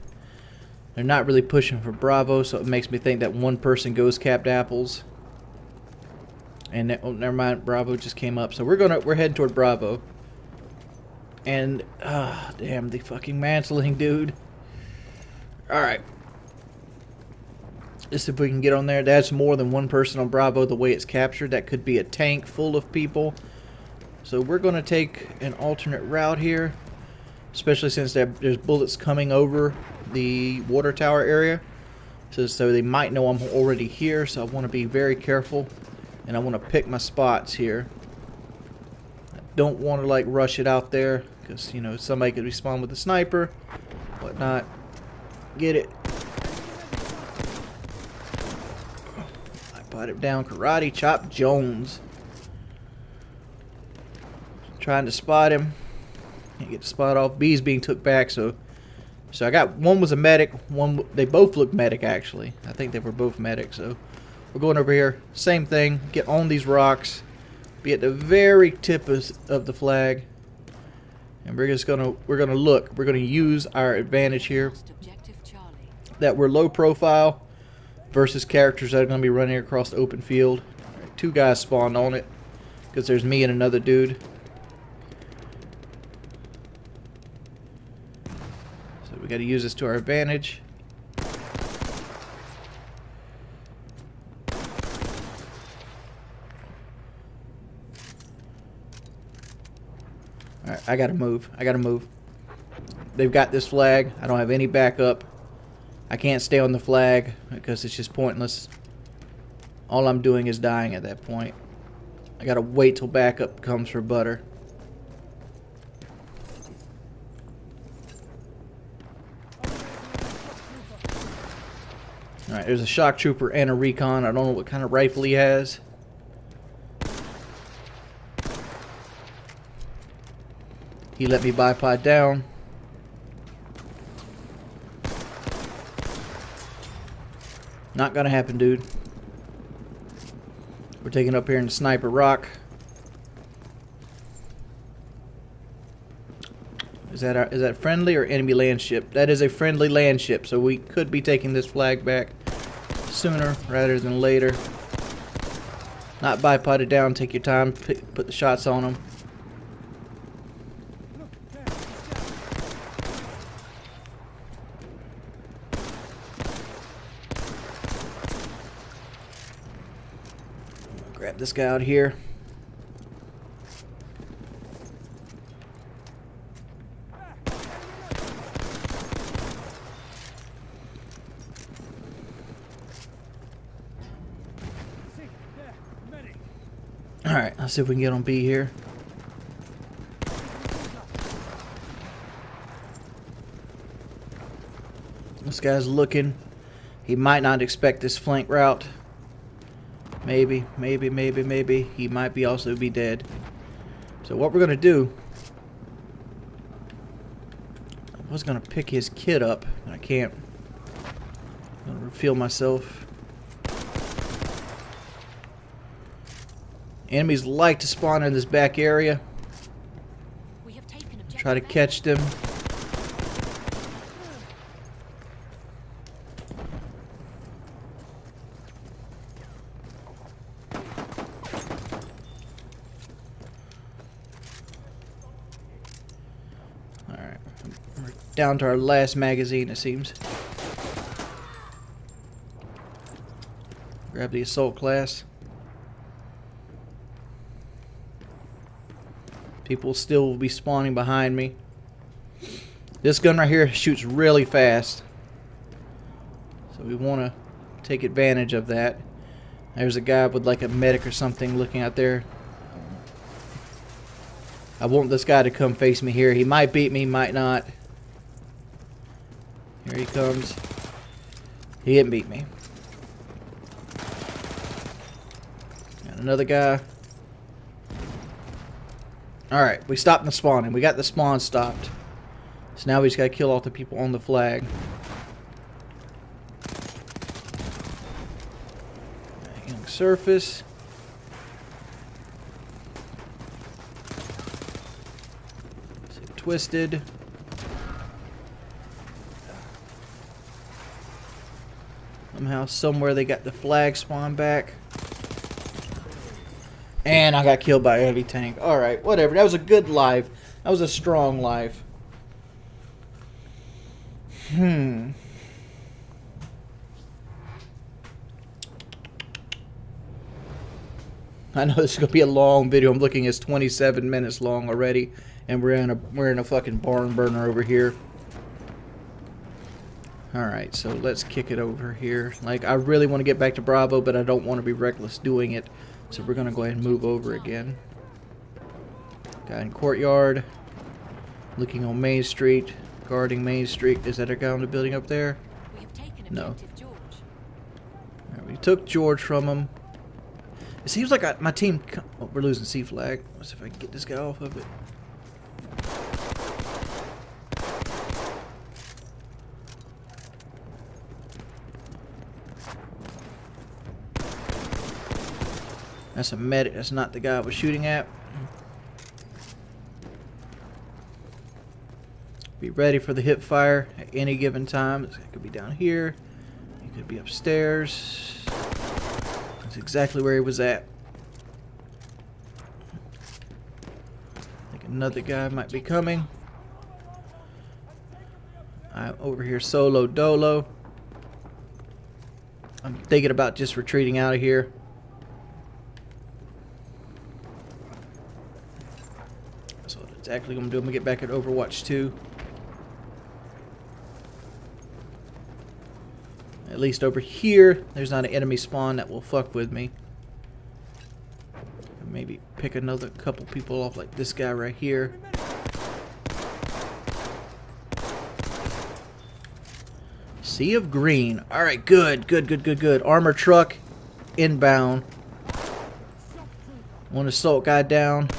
They're not really pushing for Bravo, so it makes me think that one person goes capped apples. And oh, never mind, Bravo just came up. So we're heading toward Bravo. And damn, the fucking mantling, dude. Alright. Let's see if we can get on there. That's more than one person on Bravo the way it's captured. That could be a tank full of people. So we're going to take an alternate route here. Especially since there's bullets coming over the water tower area. So they might know I'm already here. So I want to be very careful. And I want to pick my spots here. I don't want to like rush it out there. Because, you know, somebody could respawn with a sniper. Whatnot. Get it. I put it down. Karate Chop Jones. Trying to spot him. Can't get the spot off. B's being took back, so I got one was a medic, they both look medic actually. I think they were both medic, so we're going over here. Same thing. Get on these rocks. Be at the very tip of the flag. And we're gonna look. We're gonna use our advantage here. That we're low profile versus characters that are gonna be running across the open field. Right, 2 guys spawned on it. Because there's me and another dude. We got to use this to our advantage. Alright, I gotta move. They've got this flag. I don't have any backup. I can't stay on the flag because it's just pointless. All I'm doing is dying at that point. I gotta wait till backup comes for butter. Alright, there's a shock trooper and a recon. I don't know what kind of rifle he has. He let me bipod down. Not gonna happen, dude. We're taking up here in the Sniper Rock. Is that friendly or enemy land ship? That is a friendly land ship, so we could be taking this flag back sooner rather than later. Not bipod it down. Take your time. Put the shots on them. Grab this guy out here. Alright, let's see if we can get on B here. This guy's looking. He might not expect this flank route. Maybe. He might be also be dead. So what we're going to do... I was going to pick his kit up, but I can't. I'm going to refuel myself. Enemies like to spawn in this back area. Try to catch them. Alright. We're down to our last magazine, it seems. Grab the assault class. People still will be spawning behind me. This gun right here shoots really fast, so we want to take advantage of that. There's a guy with like a medic or something looking out there. I want this guy to come face me here. He might beat me, might not. Here he comes. He didn't beat me. Got another guy. Alright, we stopped the spawning. We got the spawn stopped. So now we just gotta kill all the people on the flag. Young surface. Twisted. Somehow, somewhere they got the flag spawn back. And I got killed by a heavy tank. Alright, whatever. That was a good life. That was a strong life. I know this is gonna be a long video. I'm looking, it's 27 minutes long already, and we're in a fucking barn burner over here. Alright, so let's kick it over here. Like, I really want to get back to Bravo, but I don't want to be reckless doing it. So we're gonna go ahead and move over again. Guy in courtyard. Looking on Main Street. Guarding Main Street. Is that a guy on the building up there? We have taken No. objective George. Right, we took George from him. It seems like my team... Oh, we're losing C flag. Let's see if I can get this guy off of it. That's a medic. That's not the guy I was shooting at. Be ready for the hip fire at any given time. It could be down here. It could be upstairs. That's exactly where he was at. I think another guy might be coming. I'm over here solo dolo. I'm thinking about just retreating out of here. So that's actually what I'm doing. I'm gonna get back at Overwatch 2. At least over here, there's not an enemy spawn that will fuck with me. Maybe pick another couple people off, like this guy right here. Sea of green. Alright, good. Armor truck inbound. One assault guy down.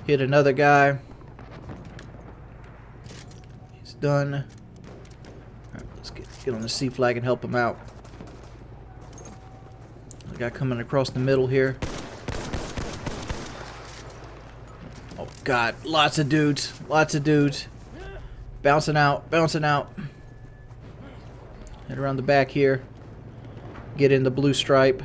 Hit another guy. He's done. Alright, let's get on the C flag and help him out. The guy coming across the middle here. Oh god, lots of dudes. Bouncing out. Head around the back here. Get in the blue stripe.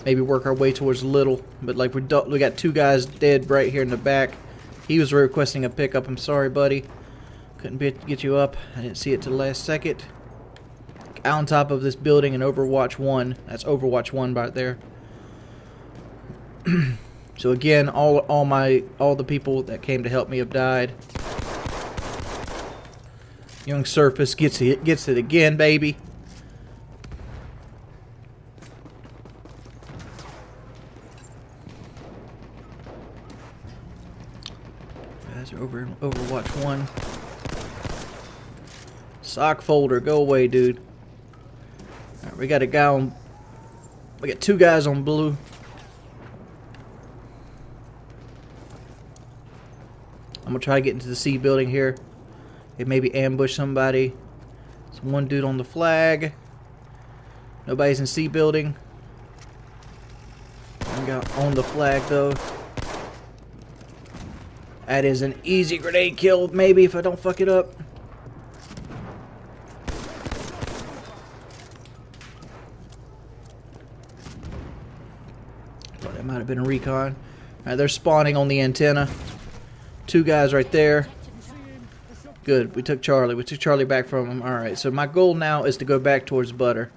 Maybe work our way towards little. But like we got two guys dead right here in the back. He was requesting a pickup. I'm sorry, buddy. Couldn't get you up. I didn't see it till the last second. Out on top of this building in Overwatch 1. That's Overwatch 1 right there. So again, all the people that came to help me have died. Young Surface gets it again, baby. Guys are over in Overwatch 1. Sock folder, go away, dude. Alright, we got a guy on. We got two guys on blue. I'm gonna try to get into the C building here. It maybe ambush somebody. There's one dude on the flag. Nobody's in C building. One guy on the flag though. That is an easy grenade kill, maybe, if I don't fuck it up. Oh, that might have been a recon. Alright, they're spawning on the antenna. 2 guys right there. Good, we took Charlie. We took Charlie back from him. Alright, so my goal now is to go back towards Butter.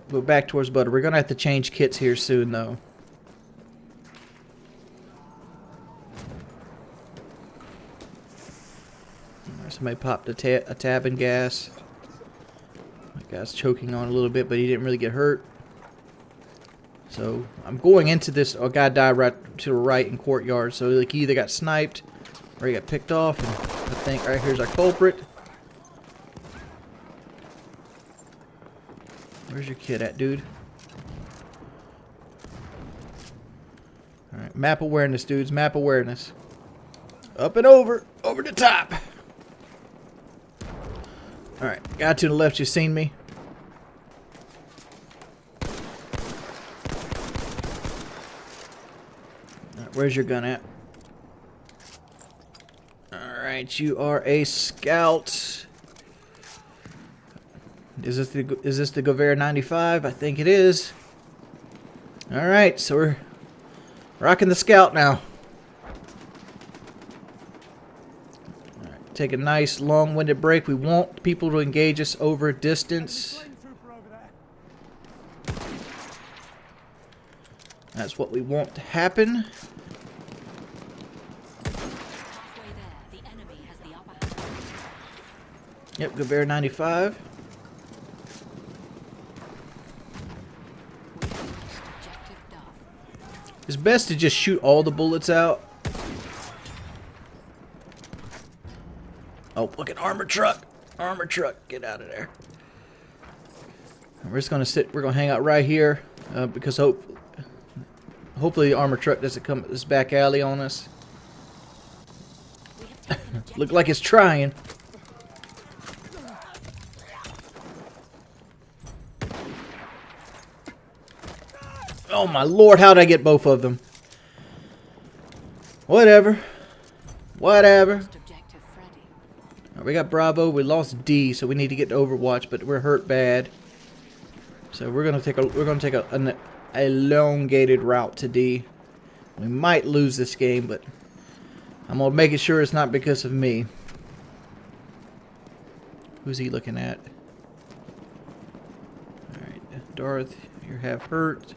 Go back towards Butter. We're going to have to change kits here soon, though. Somebody popped a tab and gas. My guy's choking on a little bit, but he didn't really get hurt. So I'm going into this. Oh, a guy died right to the right in courtyard. So like he either got sniped or he got picked off. And I think right here's our culprit. Where's your kid at, dude? All right, map awareness, dudes. Map awareness. Up and over the top. Alright, guy to the left, you seen me. Right, where's your gun at? Alright, you are a scout. Is this the Govera 95? I think it is. Alright, so we're rocking the scout now. Take a nice long-winded break. We want people to engage us over distance. That's what we want to happen. Yep, Govera 95. It's best to just shoot all the bullets out. Oh, fucking armor truck! Armor truck, get out of there. We're just gonna sit. We're gonna hang out right here because hopefully the armor truck doesn't come this back alley on us. Look like it's trying. Oh my lord! How'd I get both of them? Whatever. Whatever. We got Bravo. We lost D, so we need to get to Overwatch, but we're hurt bad. So we're gonna take an elongated route to D. We might lose this game, but I'm gonna make it sure it's not because of me. Who's he looking at? All right, Darth, you're half hurt.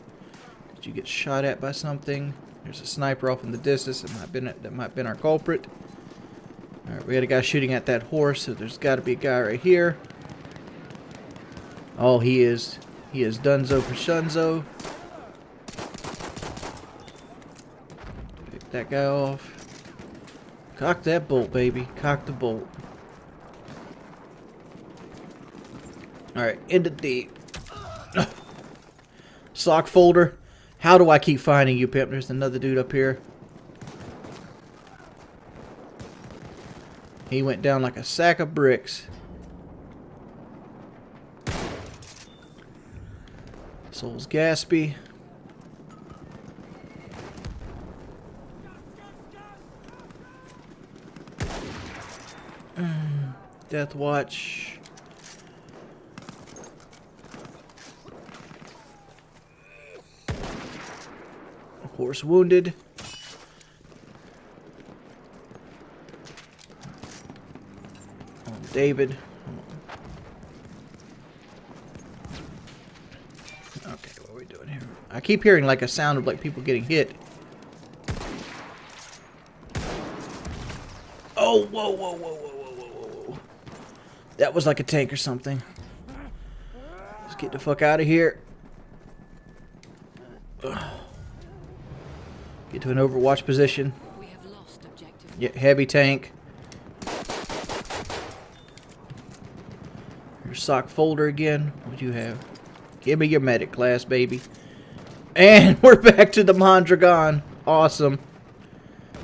Did you get shot at by something? There's a sniper off in the distance. That might have been our culprit. Alright, we got a guy shooting at that horse, so there's got to be a guy right here. Oh, he is Dunzo for Shunzo. Pick that guy off. Cock that bolt, baby. Cock the bolt. Alright, into D. Sock folder. How do I keep finding you, pimp? There's another dude up here. He went down like a sack of bricks. Soul's Gaspy. Death Watch. Horse wounded. David. Okay, what are we doing here? I keep hearing like a sound of like people getting hit. Oh, whoa, whoa, whoa, whoa, whoa, whoa, whoa. That was like a tank or something. Let's get the fuck out of here. Get to an Overwatch position. We have lost objective. Yeah, heavy tank. Your sock folder again. What do you have? Give me your medic class, baby. And we're back to the Mondragon. Awesome.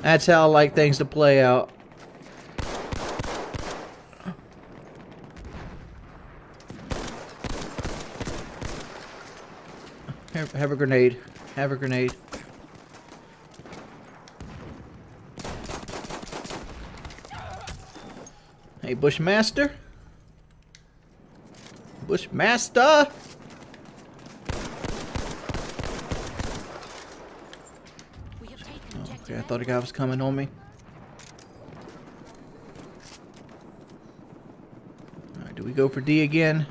That's how I like things to play out. Have a grenade. Have a grenade. Hey, Bushmaster. Bushmaster. We have taken Oh, objective okay, I thought a guy was coming on me. Alright, do we go for D again?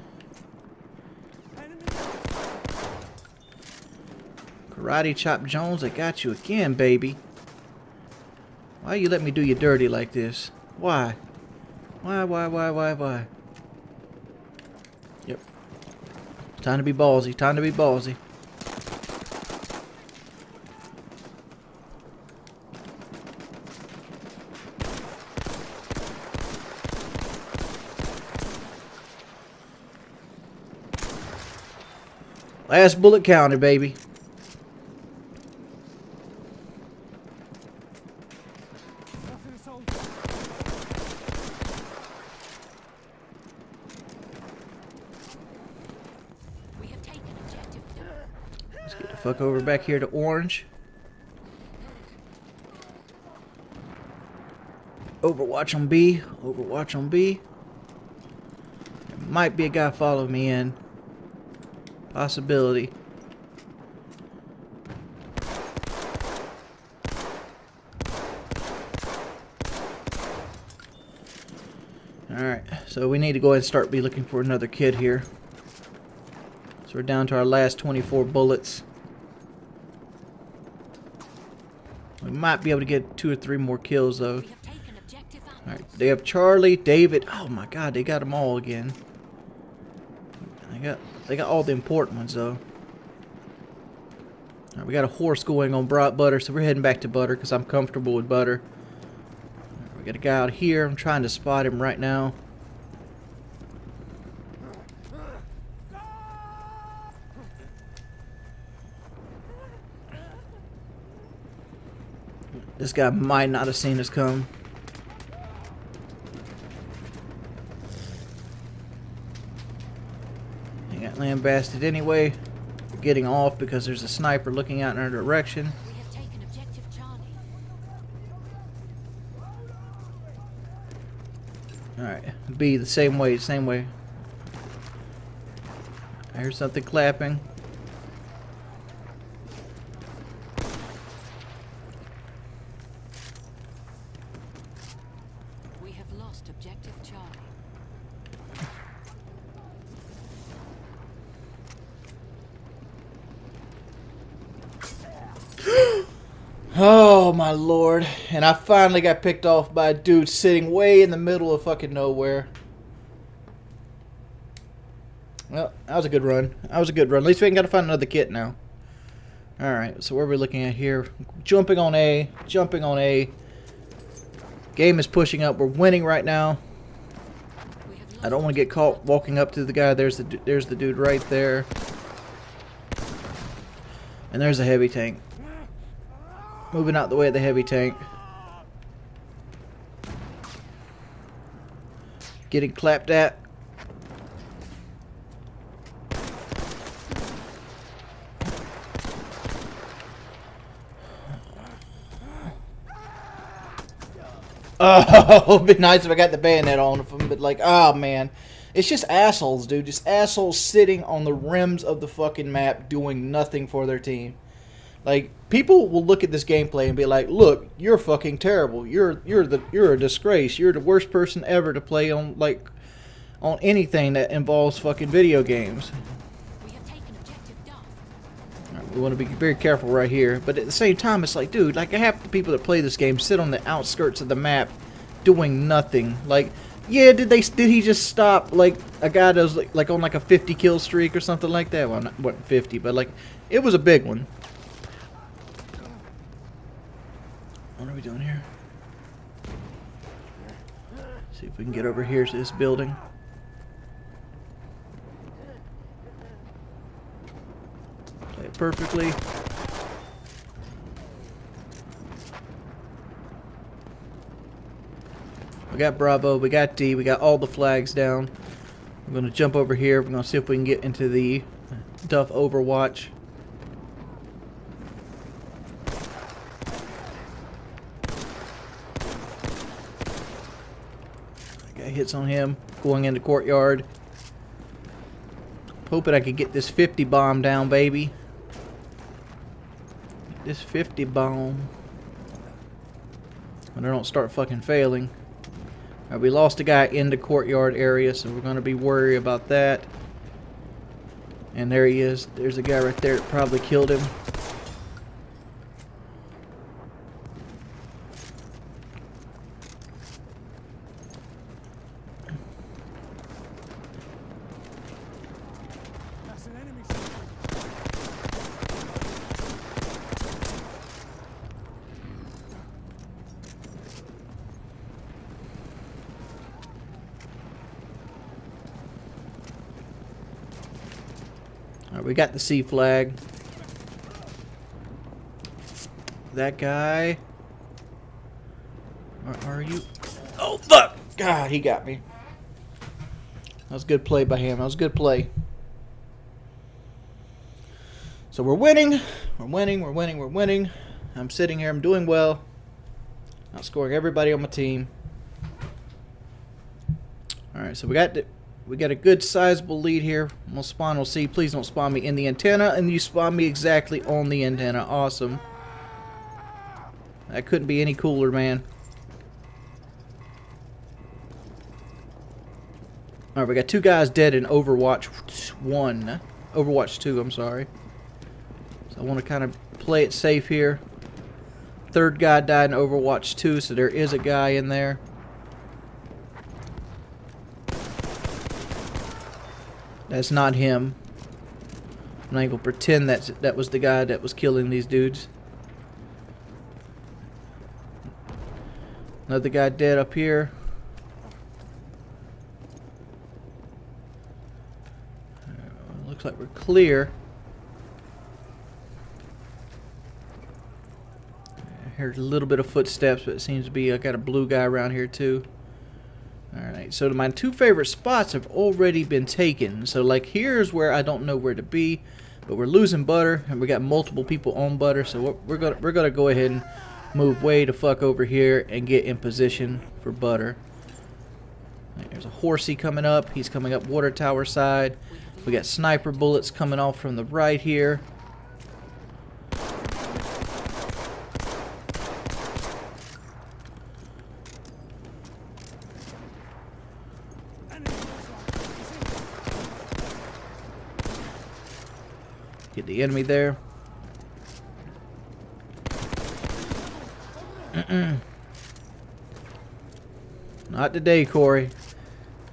Karate Chop Jones, I got you again, baby. Why you let me do you dirty like this? Why? Why? Yep. Time to be ballsy. Time to be ballsy. Last bullet counted, baby. We have taken objective Let's get the fuck over back here to orange. Overwatch on B. Overwatch on B. There might be a guy following me in. Possibility. Alright, so we need to go ahead and start looking for another kid here. So we're down to our last 24 bullets. We might be able to get 2 or 3 more kills though. We have taken objective apples. Alright, they have Charlie, David. Oh my god, they got them all again. They got all the important ones though. Alright, we got a horse going on Butter, so we're heading back to Butter because I'm comfortable with Butter. Right, we got a guy out here. I'm trying to spot him right now. This guy might not have seen us come. He got lambasted anyway. We're getting off because there's a sniper looking out in our direction. We have taken objective Charlie. Alright, B the same way, I hear something clapping. We have lost objective Charlie. Oh my lord. And I finally got picked off by a dude sitting way in the middle of fucking nowhere. Well, that was a good run. That was a good run. At least we ain't got to find another kit now. Alright, so what are we looking at here? Jumping on A. Jumping on A. Game is pushing up. We're winning right now. We have lost I don't want to get caught walking up to the guy. There's the dude right there. And there's a heavy tank. Moving out the way of the heavy tank. Getting clapped at. Oh, it'd be nice if I got the bayonet on them, but like, oh man. It's just assholes, dude. Just assholes sitting on the rims of the fucking map doing nothing for their team. Like, people will look at this gameplay and be like, look, you're fucking terrible. You're a disgrace. You're the worst person ever to play on anything that involves fucking video games. We have taken objective Duff. Alright, we want to be very careful right here. But at the same time, it's like, dude, like half the people that play this game sit on the outskirts of the map doing nothing. Like, yeah, did he just stop like a guy that was like on like a 50 kill streak or something like that? Well, not wasn't 50, but like it was a big one. What are we doing here? See if we can get over here to this building. Play it perfectly. We got Bravo, we got D, we got all the flags down. We're going to jump over here. We're going to see if we can get into the Duff Overwatch. Got hits on him going into courtyard. Hoping I could get this 50 bomb down, baby. Get this 50 bomb. When I don't start fucking failing. Alright, we lost a guy in the courtyard area, so we're going to be worried about that. And there he is. There's a guy right there that probably killed him. Alright, we got the C flag. That guy. Where are you? Oh, fuck! God, he got me. That was a good play by him. That was a good play. So we're winning. We're winning. We're winning. We're winning. I'm sitting here. I'm doing well. Outscoring everybody on my team. Alright, so we got a good sizable lead here. I'm gonna spawn on C. Please don't spawn me in the antenna, and you spawn me exactly on the antenna. Awesome. That couldn't be any cooler, man. Alright, we got 2 guys dead in Overwatch 1. Overwatch 2, I'm sorry. So I want to kind of play it safe here. 3rd guy died in Overwatch 2, so there is a guy in there. That's not him. I'm not even gonna pretend that was the guy that was killing these dudes. Another guy dead up here. Looks like we're clear. I heard a little bit of footsteps, but it seems to be I got a blue guy around here too. Alright, so my 2 favorite spots have already been taken. So like here's where I don't know where to be, but we're losing butter and we got multiple people on butter, so we're gonna go ahead and move way the fuck over here and get in position for butter. Right, there's a horsey coming up. He's coming up water tower side. We got sniper bullets coming off from the right here. Get the enemy there. Not today, Corey.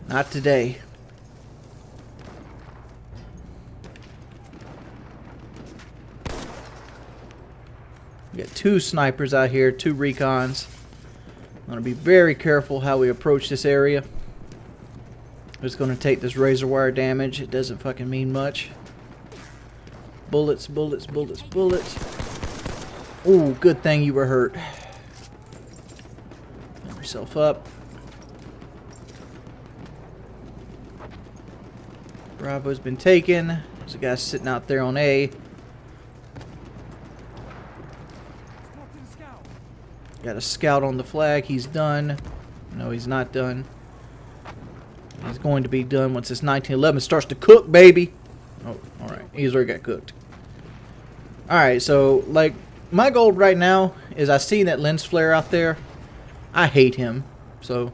Not today. We got 2 snipers out here, 2 recons. I'm going to be very careful how we approach this area. I'm just going to take this razor wire damage. It doesn't fucking mean much. Bullets, bullets, bullets, bullets. Ooh, good thing you were hurt. Get yourself up. Bravo's been taken. There's a guy sitting out there on A. Got a scout on the flag. He's done. No, he's not done. He's going to be done once this 1911 starts to cook, baby. Oh, alright. He's already got cooked. Alright, so, like, my goal right now is I see that lens flare out there. I hate him. So,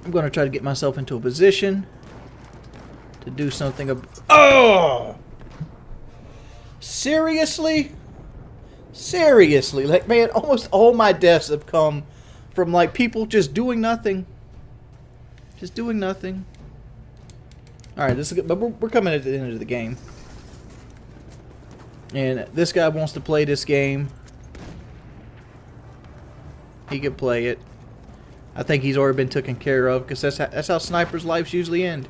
I'm going to try to get myself into a position to do something. Oh! Seriously? Seriously? Like, man, almost all my deaths have come from, like, people just doing nothing. Just doing nothing. Alright, this is good, but we're coming at the end of the game. And this guy wants to play this game. He could play it. I think he's already been taken care of, because that's how snipers' lives usually end.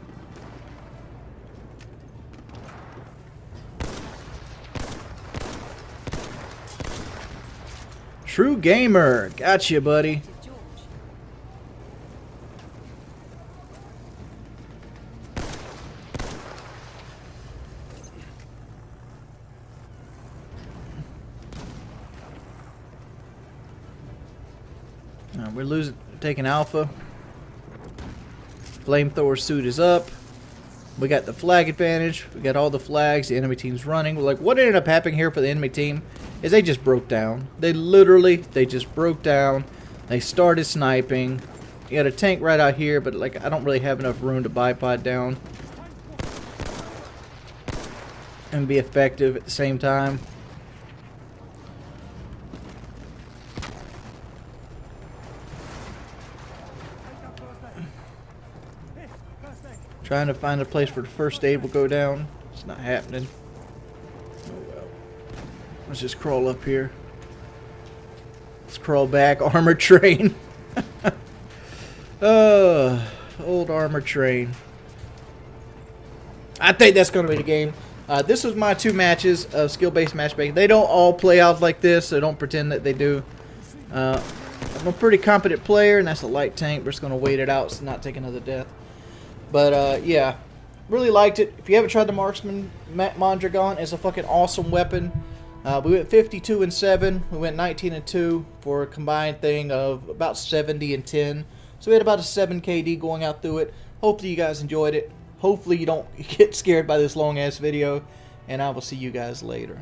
True gamer. Gotcha, buddy. We're losing, taking Alpha. Flamethrower suit is up. We got the flag advantage. We got all the flags. The enemy team's running. We're like, what ended up happening here for the enemy team is they just broke down. They just broke down. They started sniping. You got a tank right out here, but like I don't really have enough room to bipod down and be effective at the same time. Trying to find a place where the first aid will go down. It's not happening. Oh well. Let's just crawl up here. Let's crawl back. Armor train. Old armor train. I think that's going to be the game. This was my 2 matches of skill-based matchmaking. They don't all play out like this, so don't pretend that they do. I'm a pretty competent player, and that's a light tank. We're just going to wait it out so not take another death. But, yeah, really liked it. If you haven't tried the Marksman Mondragon, it's a fucking awesome weapon. We went 52-7. We went 19-2 for a combined thing of about 70-10. So we had about a 7 KD going out through it. Hopefully you guys enjoyed it. Hopefully you don't get scared by this long-ass video. And I will see you guys later.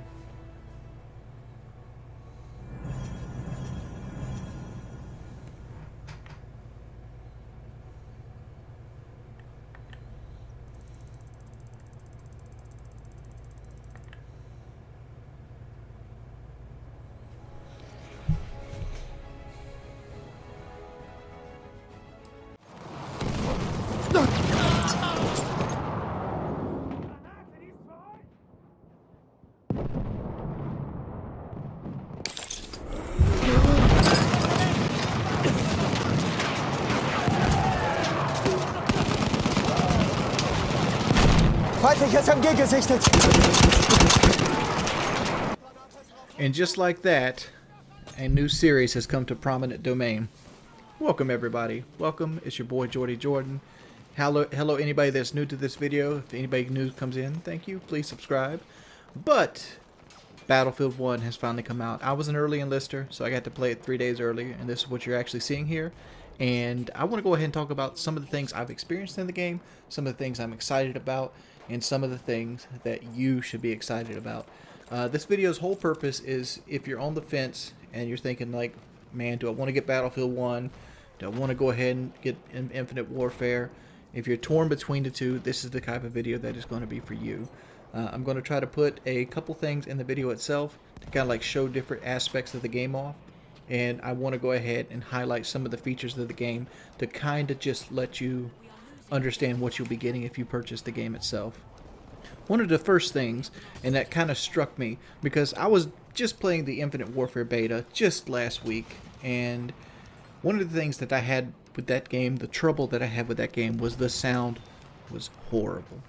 Feindliches MG gesichtet! And just like that, a new series has come to prominent domain. Welcome everybody. Welcome. It's your boy Jordy Jordan. Hello anybody that's new to this video. If anybody new comes in, thank you. Please subscribe. But Battlefield 1 has finally come out. I was an early enlister, so I got to play it 3 days early, and this is what you're actually seeing here. And I want to go ahead and talk about some of the things I've experienced in the game, some of the things I'm excited about, and some of the things that you should be excited about. This video's whole purpose is if you're on the fence and you're thinking like, man, do I want to get Battlefield 1? Do I want to go ahead and get Infinite Warfare? If you're torn between the two, this is the type of video that is going to be for you. I'm going to try to put a couple things in the video itself to kind of like show different aspects of the game off. And I want to go ahead and highlight some of the features of the game to kind of just let you understand what you'll be getting if you purchase the game itself. One of the first things, and that kind of struck me, because I was just playing the Infinite Warfare beta just last week, and one of the things that I had with that game, the trouble that I had with that game, was the sound was horrible.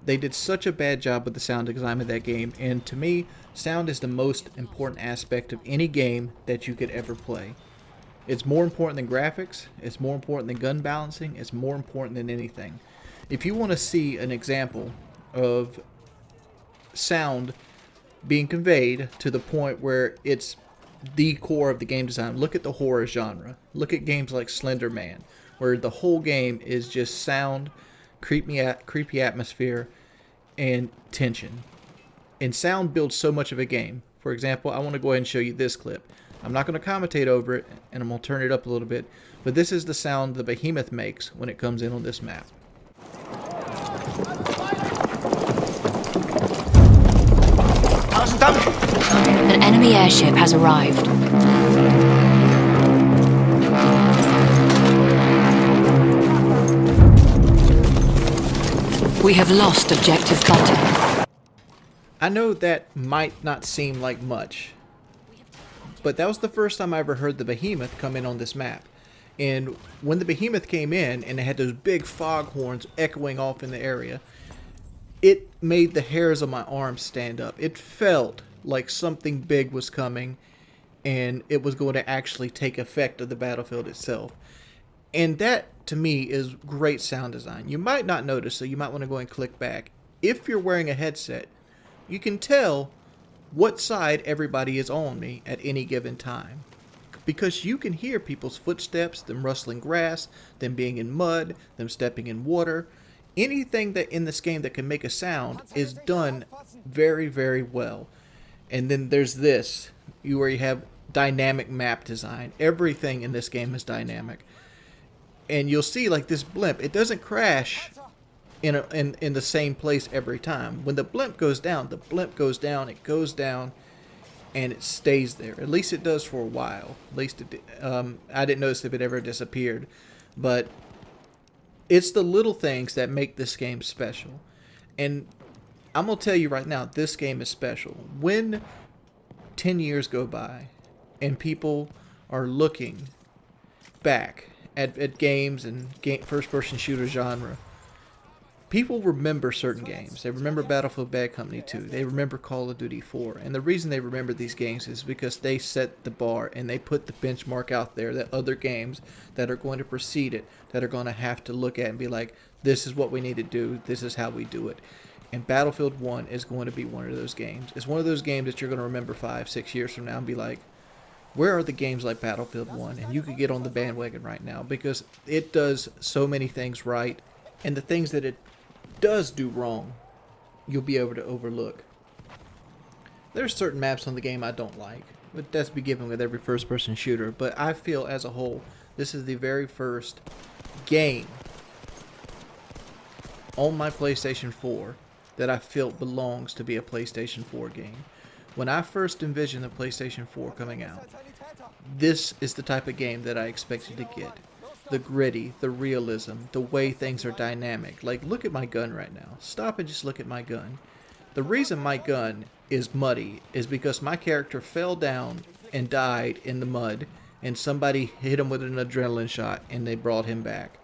They did such a bad job with the sound design of that game, and to me, sound is the most important aspect of any game that you could ever play. It's more important than graphics, it's more important than gun balancing, it's more important than anything. If you want to see an example of sound being conveyed to the point where it's the core of the game design, look at the horror genre. Look at games like Slender Man, where the whole game is just sound, creepy atmosphere, and tension. And sound builds so much of a game. For example, I want to go ahead and show you this clip. I'm not going to commentate over it, and I'm going to turn it up a little bit, but this is the sound the Behemoth makes when it comes in on this map. An enemy airship has arrived. We have lost objective Butter. I know that might not seem like much, but that was the first time I ever heard the Behemoth come in on this map. And when the Behemoth came in and it had those big foghorns echoing off in the area, it made the hairs on my arms stand up. It felt like something big was coming and it was going to actually take effect of the battlefield itself. And that, to me, is great sound design. You might not notice, so you might want to go and click back. If you're wearing a headset, you can tell what side everybody is on me at any given time. because you can hear people's footsteps, them rustling grass, them being in mud, them stepping in water. Anything that in this game that can make a sound is done very, very well. And then there's this, where you have dynamic map design. Everything in this game is dynamic. And you'll see, like, this blimp, it doesn't crash in the same place every time. When the blimp goes down, it goes down, and it stays there. At least it does for a while. At least I didn't notice if it ever disappeared. But it's the little things that make this game special. And I'm going to tell you right now, this game is special. When 10 years go by and people are looking back at games and first-person shooter genre, people remember certain games. They remember Battlefield Bad Company 2. They remember Call of Duty 4. And the reason they remember these games is because they set the bar and they put the benchmark out there that other games that are going to precede it, that are going to have to look at and be like, this is what we need to do. This is how we do it. And Battlefield 1 is going to be one of those games. It's one of those games that you're going to remember 5-6 years from now and be like, where are the games like Battlefield 1? And you could get on the bandwagon right now because it does so many things right. And the things that it does do wrong, you'll be able to overlook. There's certain maps on the game I don't like, but that's be given with every first-person shooter. But I feel as a whole, this is the very first game on my PlayStation 4 that I felt belongs to be a PlayStation 4 game. When I first envisioned the PlayStation 4 coming out, this is the type of game that I expected to get. The gritty, the realism, the way things are dynamic. Like, look at my gun right now. Stop and just look at my gun. The reason my gun is muddy is because my character fell down and died in the mud, and somebody hit him with an adrenaline shot, and they brought him back.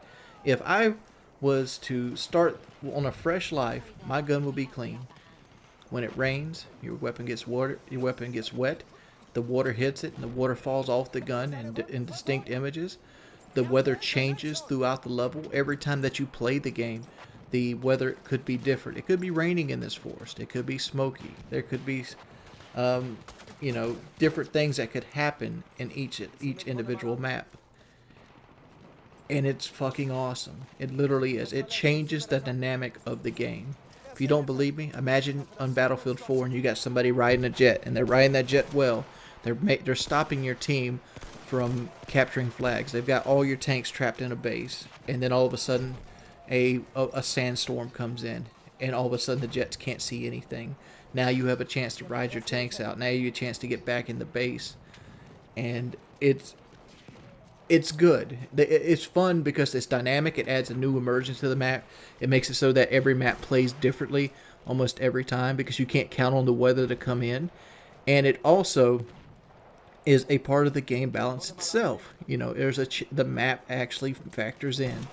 If I was to start on a fresh life, my gun will be clean. When it rains, your weapon gets wet, the water hits it, and the water falls off the gun in distinct images. The weather changes throughout the level. Every time that you play the game, the weather could be different. It could be raining in this forest. It could be smoky. There could be, different things that could happen in each individual map. And it's fucking awesome. It literally is. It changes the dynamic of the game. If you don't believe me, imagine on Battlefield 4 and you got somebody riding a jet, and they're riding that jet well. They're stopping your team from capturing flags. They've got all your tanks trapped in a base, and then all of a sudden a sandstorm comes in, and all of a sudden the jets can't see anything. Now you have a chance to ride your tanks out. Now you have a chance to get back in the base, and it's good. It's fun because it's dynamic. It adds a new immersion to the map. It makes it so that every map plays differently almost every time because you can't count on the weather to come in, and it also is a part of the game balance itself. The map actually factors in.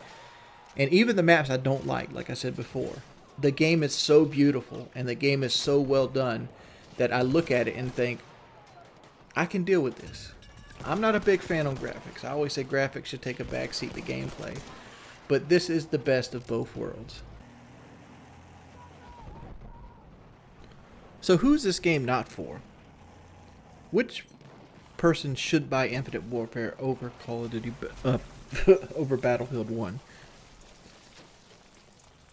And even the maps I don't like I said before, the game is so beautiful and the game is so well done that I look at it and think, I can deal with this. I'm not a big fan on graphics. I always say graphics should take a backseat to gameplay. But this is the best of both worlds. So who's this game not for? Which person should buy Infinite Warfare over Call of Duty over Battlefield 1?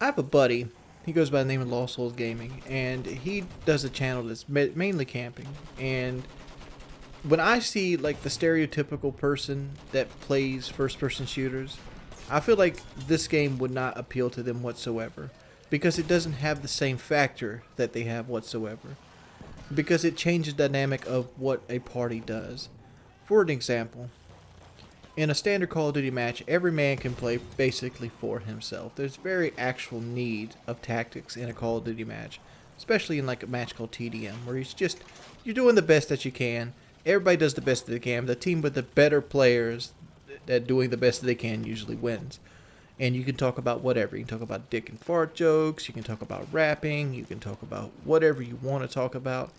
I have a buddy. He goes by the name of Lost Souls Gaming, and he does a channel that's mainly camping. And when I see like the stereotypical person that plays first-person shooters, I feel like this game would not appeal to them whatsoever because it doesn't have the same factor that they have whatsoever. Because it changes the dynamic of what a party does. For an example, in a standard Call of Duty match, every man can play basically for himself. There's very actual need of tactics in a Call of Duty match, especially in like a match called TDM, where you're doing the best that you can. Everybody does the best that they can. The team with the better players that doing the best that they can usually wins. And you can talk about whatever. You can talk about dick and fart jokes. You can talk about rapping. You can talk about whatever you want to talk about.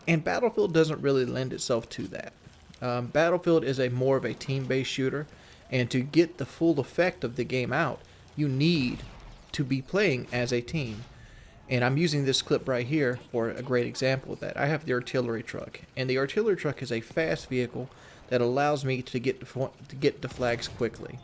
And Battlefield doesn't really lend itself to that. Battlefield is more of a team-based shooter. And to get the full effect of the game out, you need to be playing as a team. And I'm using this clip right here for a great example of that. I have the artillery truck, and the artillery truck is a fast vehicle that allows me to get to flags quickly.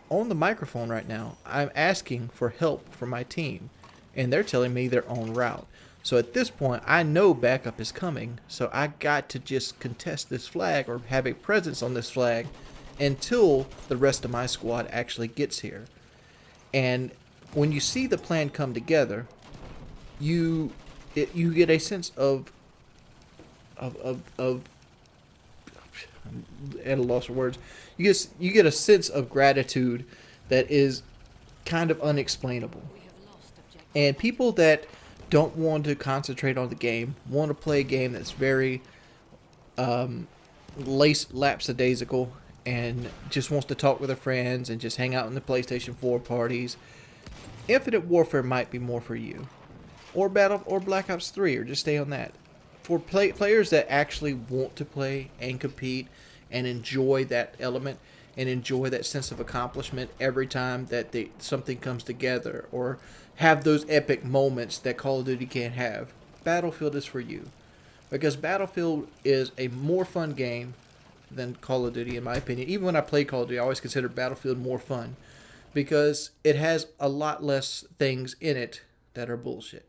On the microphone right now, I'm asking for help from my team, and they're telling me they're en route. So at this point, I know backup is coming, so I got to just contest this flag or have a presence on this flag until the rest of my squad actually gets here. And when you see the plan come together, you get a sense of I'm at a loss of words. You get a sense of gratitude that is kind of unexplainable. And people that don't want to concentrate on the game, want to play a game that's very lapsadaisical and just wants to talk with their friends and just hang out in the PlayStation 4 parties, Infinite Warfare might be more for you. Or Black Ops 3, or just stay on that. For players that actually want to play and compete and enjoy that element and enjoy that sense of accomplishment every time that something comes together, or have those epic moments that Call of Duty can't have, Battlefield is for you. Because Battlefield is a more fun game than Call of Duty, in my opinion. Even when I play Call of Duty, I always consider Battlefield more fun because it has a lot less things in it that are bullshit.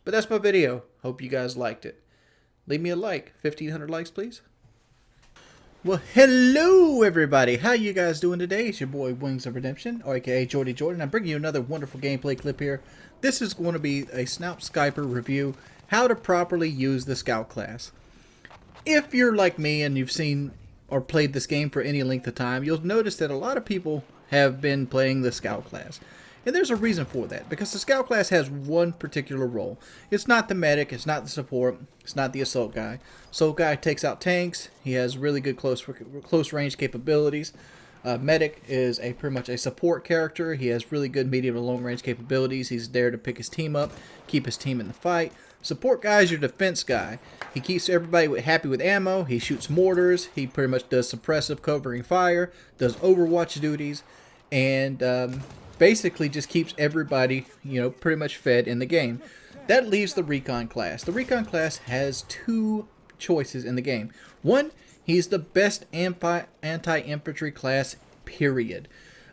But that's my video. Hope you guys liked it. Leave me a like. 1,500 likes, please. Well, hello, everybody. How you guys doing today? It's your boy, Wings of Redemption, or aka Jordy Jordan. I'm bringing you another wonderful gameplay clip here. This is going to be a Snout Skyper review, how to properly use the Scout class. If you're like me and you've seen or played this game for any length of time, you'll notice that a lot of people have been playing the Scout class. And there's a reason for that, because the Scout class has one particular role. It's not the medic, it's not the support, it's not the assault guy. Assault guy takes out tanks, he has really good close range capabilities. Medic is pretty much a support character, he has really good medium to long range capabilities. He's there to pick his team up, keep his team in the fight. Support guy is your defense guy. He keeps everybody happy with ammo, he shoots mortars, he pretty much does suppressive covering fire, does overwatch duties, and basically just keeps everybody, pretty much fed in the game. That leaves the recon class. The recon class has two choices in the game. One, he's the best anti-infantry class, period.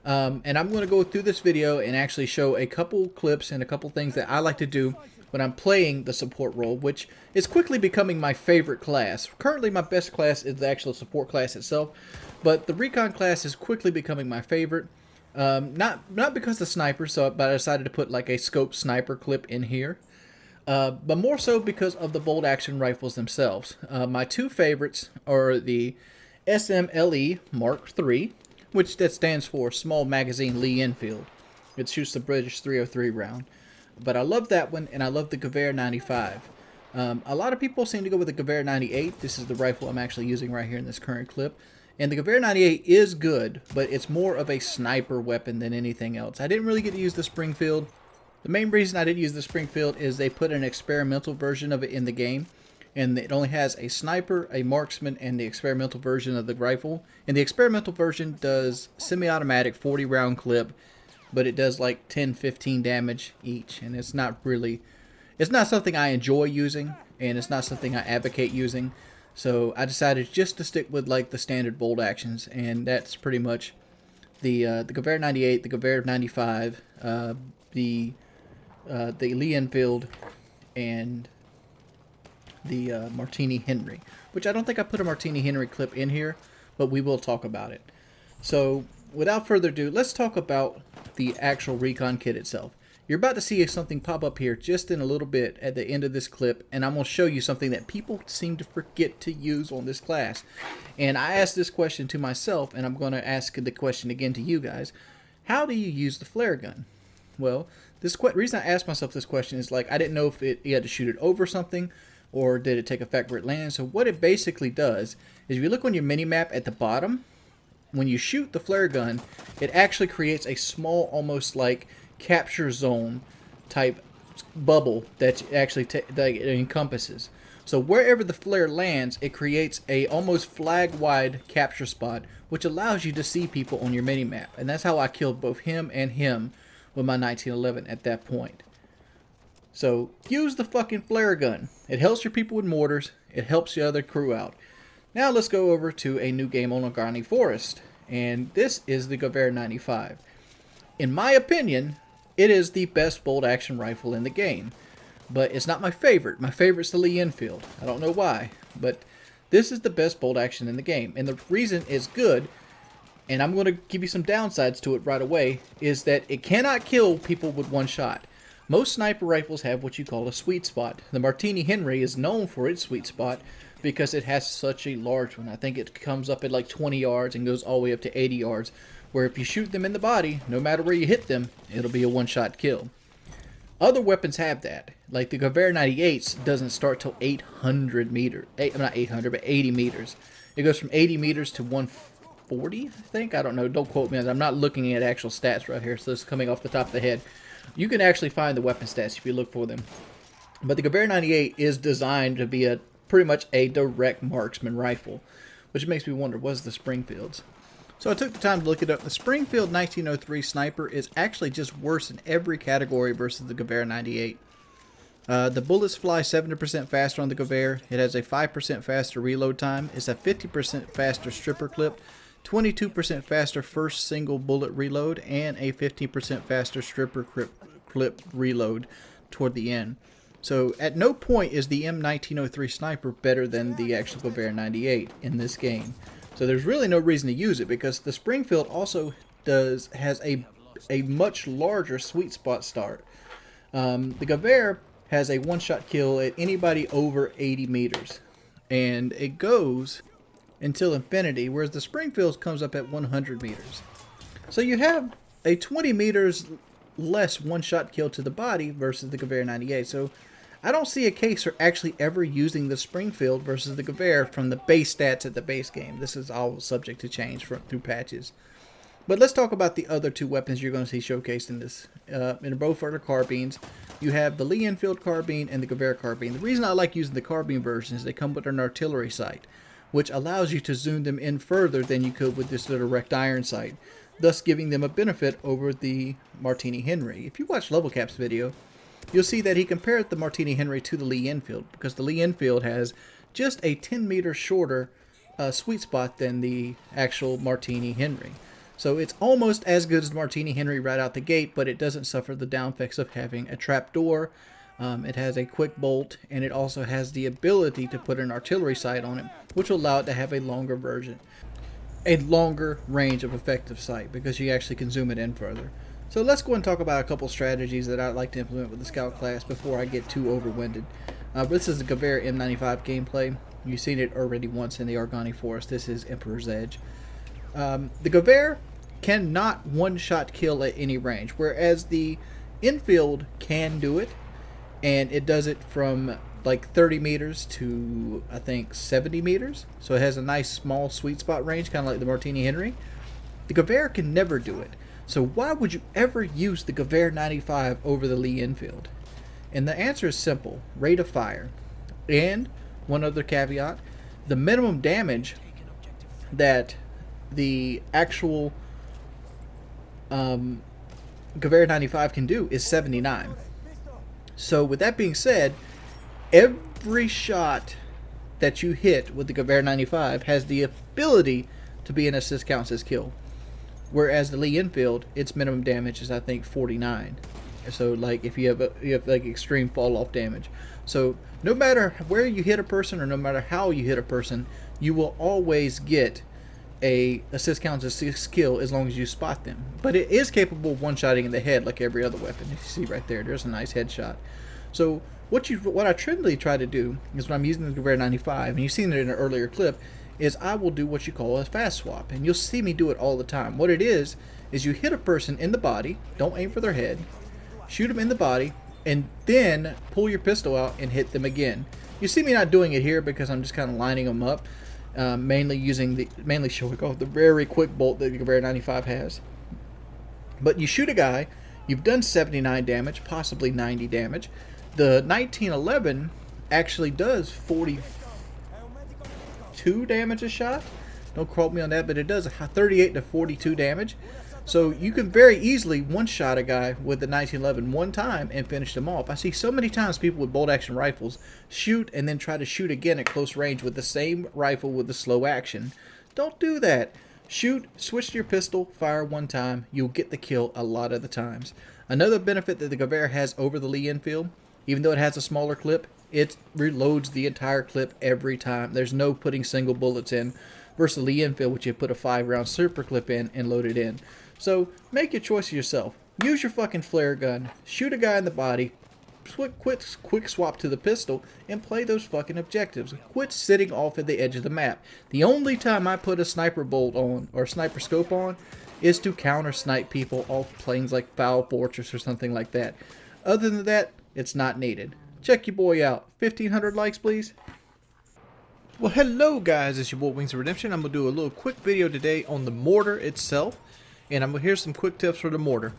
And I'm going to go through this video and actually show a couple clips and a couple things that I like to do when I'm playing the support role, which is quickly becoming my favorite class. Currently, my best class is the actual support class itself, but the recon class is quickly becoming my favorite. Not because of snipers, but I decided to put like a scope sniper clip in here. But more so because of the bolt action rifles themselves. My two favorites are the SMLE Mark III, which that stands for Small Magazine Lee Enfield. It shoots the British .303 round. But I love that one, and I love the Gewehr 95. A lot of people seem to go with the Gewehr 98. This is the rifle I'm actually using right here in this current clip. And the Gewehr 98 is good, but it's more of a sniper weapon than anything else. I didn't really get to use the Springfield. The main reason I didn't use the Springfield is they put an experimental version of it in the game. And it only has a sniper, a marksman, and the experimental version of the rifle. And the experimental version does semi-automatic 40-round clip, but it does like 10-15 damage each. And it's not something I enjoy using, and it's not something I advocate using. So I decided just to stick with like the standard bolt actions, and that's pretty much the Gewehr 98, the Gewehr 95, the Lee Enfield, and the Martini Henry, which I don't think I put a Martini Henry clip in here, but we will talk about it. So without further ado, let's talk about the actual recon kit itself. You're about to see something pop up here just in a little bit at the end of this clip, and I'm going to show you something that people seem to forget to use on this class. And I asked this question to myself, and I'm going to ask the question again to you guys. How do you use the flare gun? Well, this reason I asked myself this question is like I didn't know if you had to shoot it over something, or did it take effect where it lands. So what it basically does is if you look on your mini-map at the bottom, when you shoot the flare gun, it actually creates a small, almost like capture zone type bubble that actually that it encompasses. So wherever the flare lands, it creates a almost flag wide capture spot, which allows you to see people on your mini map. And that's how I killed both him and him with my 1911 at that point. So use the fucking flare gun. It helps your people with mortars. It helps the other crew out. Now let's go over to a new game on Organi Forest. And this is the Gewehr 95. In my opinion, it is the best bolt action rifle in the game. But it's not my favorite. My favorite's the Lee Enfield. I don't know why. But this is the best bolt action in the game. And the reason it's good, and I'm going to give you some downsides to it right away, is that it cannot kill people with one shot. Most sniper rifles have what you call a sweet spot. The Martini Henry is known for its sweet spot because it has such a large one. I think it comes up at like 20 yards and goes all the way up to 80 yards, where if you shoot them in the body, no matter where you hit them, it'll be a one-shot kill. Other weapons have that. Like the Gewehr 98 doesn't start till 800 meters. Not 800, but 80 meters. It goes from 80 meters to 140, I think. I don't know. Don't quote me. I'm not looking at actual stats right here, so this is coming off the top of the head. You can actually find the weapon stats if you look for them. But the Gewehr 98 is designed to be pretty much a direct marksman rifle, which makes me wonder, what's the Springfield's? So I took the time to look it up. The Springfield 1903 sniper is actually just worse in every category versus the Gewehr 98. The bullets fly 70% faster on the Gewehr. It has a 5% faster reload time. It's a 50% faster stripper clip, 22% faster first single bullet reload, and a 15% faster stripper clip reload toward the end. So at no point is the M1903 sniper better than the actual Gewehr 98 in this game. So there's really no reason to use it, because the Springfield also has a much larger sweet spot start. The Gewehr has a one-shot kill at anybody over 80 meters, and it goes until infinity, whereas the Springfield comes up at 100 meters. So you have a 20 meters less one-shot kill to the body versus the Gewehr 98. So I don't see a case for actually ever using the Springfield versus the Gewehr from the base stats at the base game. This is all subject to change through patches. But let's talk about the other two weapons you're going to see showcased in this. In both are the carbines. You have the Lee Enfield carbine and the Gewehr carbine. The reason I like using the carbine version is they come with an artillery sight, which allows you to zoom them in further than you could with this direct iron sight, thus giving them a benefit over the Martini Henry. If you watch Level Cap's video, you'll see that he compared the Martini Henry to the Lee Enfield, because the Lee Enfield has just a 10 meter shorter sweet spot than the actual Martini Henry. So it's almost as good as the Martini Henry right out the gate, but it doesn't suffer the down effects of having a trapdoor. It has a quick bolt, and it also has the ability to put an artillery sight on it, which will allow it to have a longer range of effective sight, because you actually can zoom it in further. So let's go and talk about a couple strategies that I'd like to implement with the Scout class before I get too overwinded. This is the Gewehr M95 gameplay. You've seen it already once in the Organi Forest. This is Emperor's Edge. The Gewehr cannot one-shot kill at any range, whereas the Enfield can do it, and it does it from like 30 meters to, I think, 70 meters. So it has a nice small sweet spot range, kind of like the Martini Henry. The Gewehr can never do it. So why would you ever use the Gewehr 95 over the Lee Enfield? And the answer is simple: rate of fire. And one other caveat, the minimum damage that the actual Gewehr 95 can do is 79. So with that being said, every shot that you hit with the Gewehr 95 has the ability to be an assist counts as kill. Whereas the Lee Enfield, its minimum damage is, I think, 49. So like if you have like extreme fall off damage. So no matter where you hit a person, or no matter how you hit a person, you will always get a assist counts as kill as long as you spot them. But it is capable of one-shotting in the head like every other weapon. You see right there, there's a nice headshot. So what I truly try to do is, when I'm using the Gewehr 95, and you've seen it in an earlier clip, is I will do what you call a fast swap, and you'll see me do it all the time. What it is you hit a person in the body, don't aim for their head, shoot them in the body, and then pull your pistol out and hit them again. You see me not doing it here because I'm just kind of lining them up, mainly showing off the very quick bolt that the Gewehr 95 has. But you shoot a guy, you've done 79 damage, possibly 90 damage. The 1911 actually does 42 damage a shot. Don't quote me on that, but it does 38 to 42 damage. So you can very easily one-shot a guy with the 1911 one time and finish them off. I see so many times people with bolt-action rifles shoot and then try to shoot again at close range with the same rifle with the slow action. Don't do that. Shoot, switch to your pistol, fire one time. You'll get the kill a lot of the times. Another benefit that the Gewehr has over the Lee Enfield, even though it has a smaller clip, it reloads the entire clip every time. There's no putting single bullets in versus the Lee Enfield, which you put a 5-round super clip in and load it in. So make your choice yourself. Use your fucking flare gun, shoot a guy in the body, quick swap to the pistol, and play those fucking objectives. Quit sitting off at the edge of the map. The only time I put a sniper bolt on or sniper scope on is to counter snipe people off planes like Foul Fortress or something like that. Other than that, it's not needed. Check your boy out. 1,500 likes, please. Well, hello guys, it's your boy Wings of Redemption. I'm going to do a little quick video today on the mortar itself. And here's some quick tips for the mortar.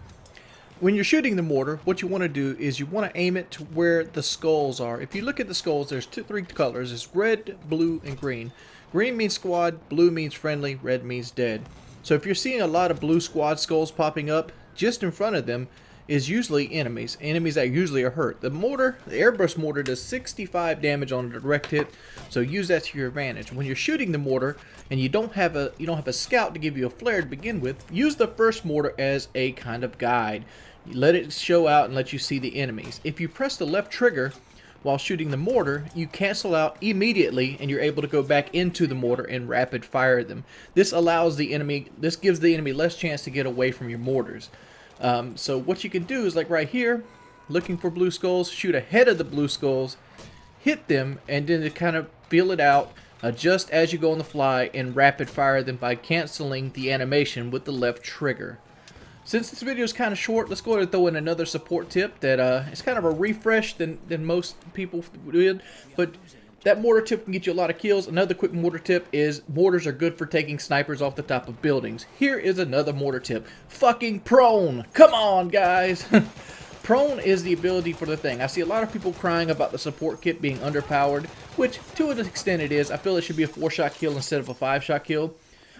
When you're shooting the mortar, what you want to do is you want to aim it to where the skulls are. If you look at the skulls, there's three colors. It's red, blue, and green. Green means squad, blue means friendly, red means dead. So if you're seeing a lot of blue squad skulls popping up, just in front of them is usually enemies that usually are hurt. The mortar, the airburst mortar, does 65 damage on a direct hit, so use that to your advantage. When you're shooting the mortar and you don't have a scout to give you a flare to begin with, use the first mortar as a kind of guide. You let it show out and let you see the enemies. If you press the left trigger while shooting the mortar, you cancel out immediately and you're able to go back into the mortar and rapid fire them. This gives the enemy less chance to get away from your mortars. So what you can do is, like right here, looking for blue skulls, shoot ahead of the blue skulls, hit them, and then to kind of feel it out, adjust as you go on the fly, and rapid fire them by canceling the animation with the left trigger. Since this video is kind of short, let's go ahead and throw in another support tip that it's kind of a refresh than most people did, but that mortar tip can get you a lot of kills. Another quick mortar tip is mortars are good for taking snipers off the top of buildings. Here is another mortar tip. Fucking prone. Come on, guys. Prone is the ability for the thing. I see a lot of people crying about the support kit being underpowered, which to an extent it is. I feel it should be a 4-shot kill instead of a 5-shot kill.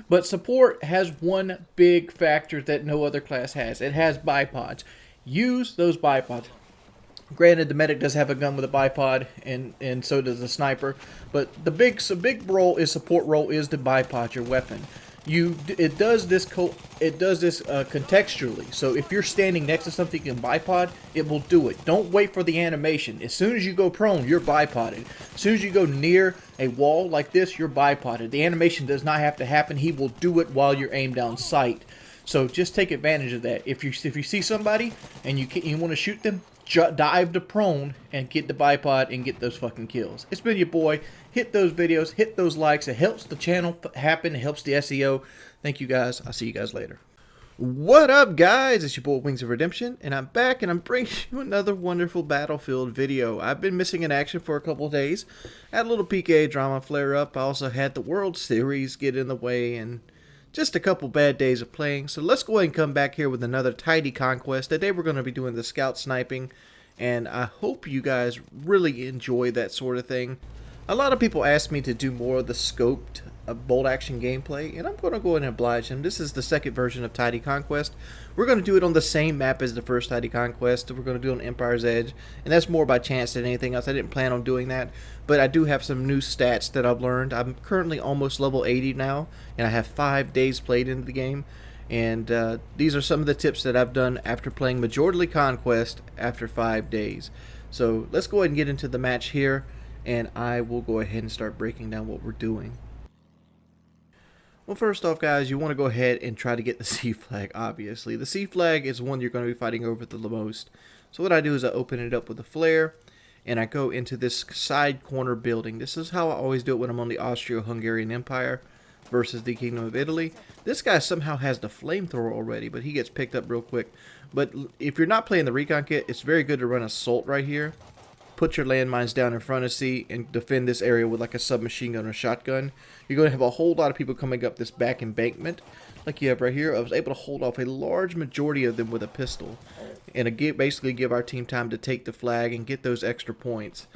But support has one big factor that no other class has. It has bipods. Use those bipods. Granted, the medic does have a gun with a bipod, and so does the sniper. But the big role is support role is to bipod your weapon. It does this contextually. So if you're standing next to something you can bipod, it will do it. Don't wait for the animation. As soon as you go prone, you're bipoded. As soon as you go near a wall like this, you're bipoded. The animation does not have to happen. He will do it while you're aimed down sight. So just take advantage of that. If you see somebody and you want to shoot them, dive to prone and get the bipod and get those fucking kills. It's been your boy. Hit those videos, hit those likes. It helps the channel happen. It helps the SEO. Thank you guys. I'll see you guys later. What up, guys? It's your boy Wings of Redemption, and I'm back, and I'm bringing you another wonderful Battlefield video. I've been missing in action for a couple of days. I had a little PK drama flare up. I also had the World Series get in the way, and just a couple bad days of playing. So let's go ahead and come back here with another tidy conquest. Today we're going to be doing the scout sniping, and I hope you guys really enjoy that sort of thing. A lot of people ask me to do more of the scoped bolt action gameplay, and I'm going to go ahead and oblige them. This is the second version of Tidy Conquest. We're going to do it on the same map as the first Tidy Conquest. We're going to do it on Empire's Edge, and that's more by chance than anything else. I didn't plan on doing that, but I do have some new stats that I've learned. I'm currently almost level 80 now, and I have 5 days played into the game. And these are some of the tips that I've done after playing majority Conquest after 5 days. So let's go ahead and get into the match here, and I will go ahead and start breaking down what we're doing. Well, first off, guys, you want to go ahead and try to get the C flag, obviously. The C flag is one you're going to be fighting over the most. So what I do is I open it up with a flare, and I go into this side corner building. This is how I always do it when I'm on the Austro-Hungarian Empire versus the Kingdom of Italy. This guy somehow has the flamethrower already, but he gets picked up real quick. But if you're not playing the recon kit, it's very good to run assault right here. Put your landmines down in front of C and defend this area with like a submachine gun or shotgun. You're going to have a whole lot of people coming up this back embankment like you have right here. I was able to hold off a large majority of them with a pistol, and basically give our team time to take the flag and get those extra points.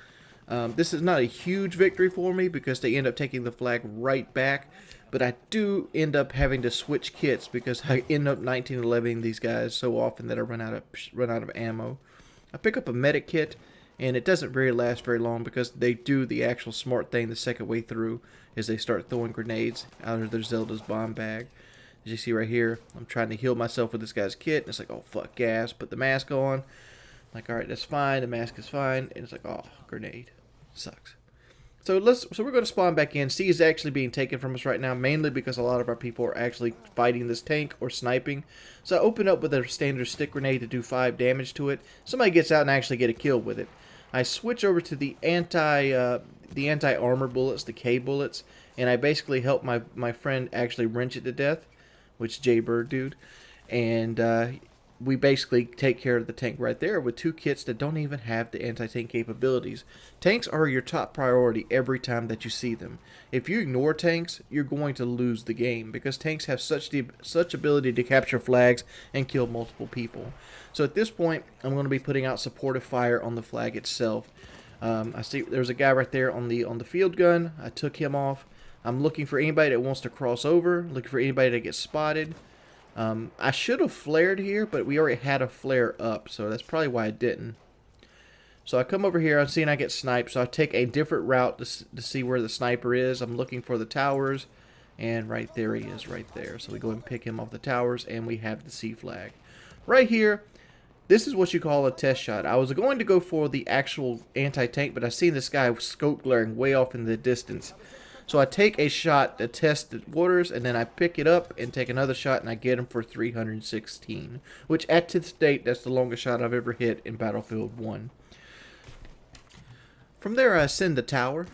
This is not a huge victory for me because they end up taking the flag right back. But I do end up having to switch kits because I end up 1911 these guys so often that I run out of ammo. I pick up a medic kit, and it doesn't really last very long because they do the actual smart thing the second way through is they start throwing grenades out of their Zelda's bomb bag. As you see right here, I'm trying to heal myself with this guy's kit, and it's like, oh fuck, gas. Put the mask on. Like, alright, that's fine. The mask is fine. And it's like, oh, grenade. Sucks. So we're going to spawn back in. C is actually being taken from us right now, mainly because a lot of our people are actually fighting this tank or sniping. So I open up with a standard stick grenade to do 5 damage to it. Somebody gets out and actually get a kill with it. I switch over to the anti-armor bullets, the K bullets, and I basically help my friend actually wrench it to death, which Jaybird dude, and we basically take care of the tank right there with 2 kits that don't even have the anti-tank capabilities. Tanks are your top priority every time that you see them. If you ignore tanks, you're going to lose the game because tanks have such ability to capture flags and kill multiple people. So at this point, I'm going to be putting out supportive fire on the flag itself. I see there's a guy right there on the field gun. I took him off. I'm looking for anybody that wants to cross over, looking for anybody that gets spotted. I should have flared here, but we already had a flare up, so that's probably why I didn't. So I come over here, I'm seeing I get sniped, so I take a different route to see where the sniper is. I'm looking for the towers, and right there he is, right there. So we go and pick him off the towers, and we have the C flag. Right here, this is what you call a test shot. I was going to go for the actual anti-tank, but I seen this guy scope glaring way off in the distance. So I take a shot to test the waters, and then I pick it up and take another shot, and I get him for 316. Which, at this date, that's the longest shot I've ever hit in Battlefield 1. From there, I ascend the tower.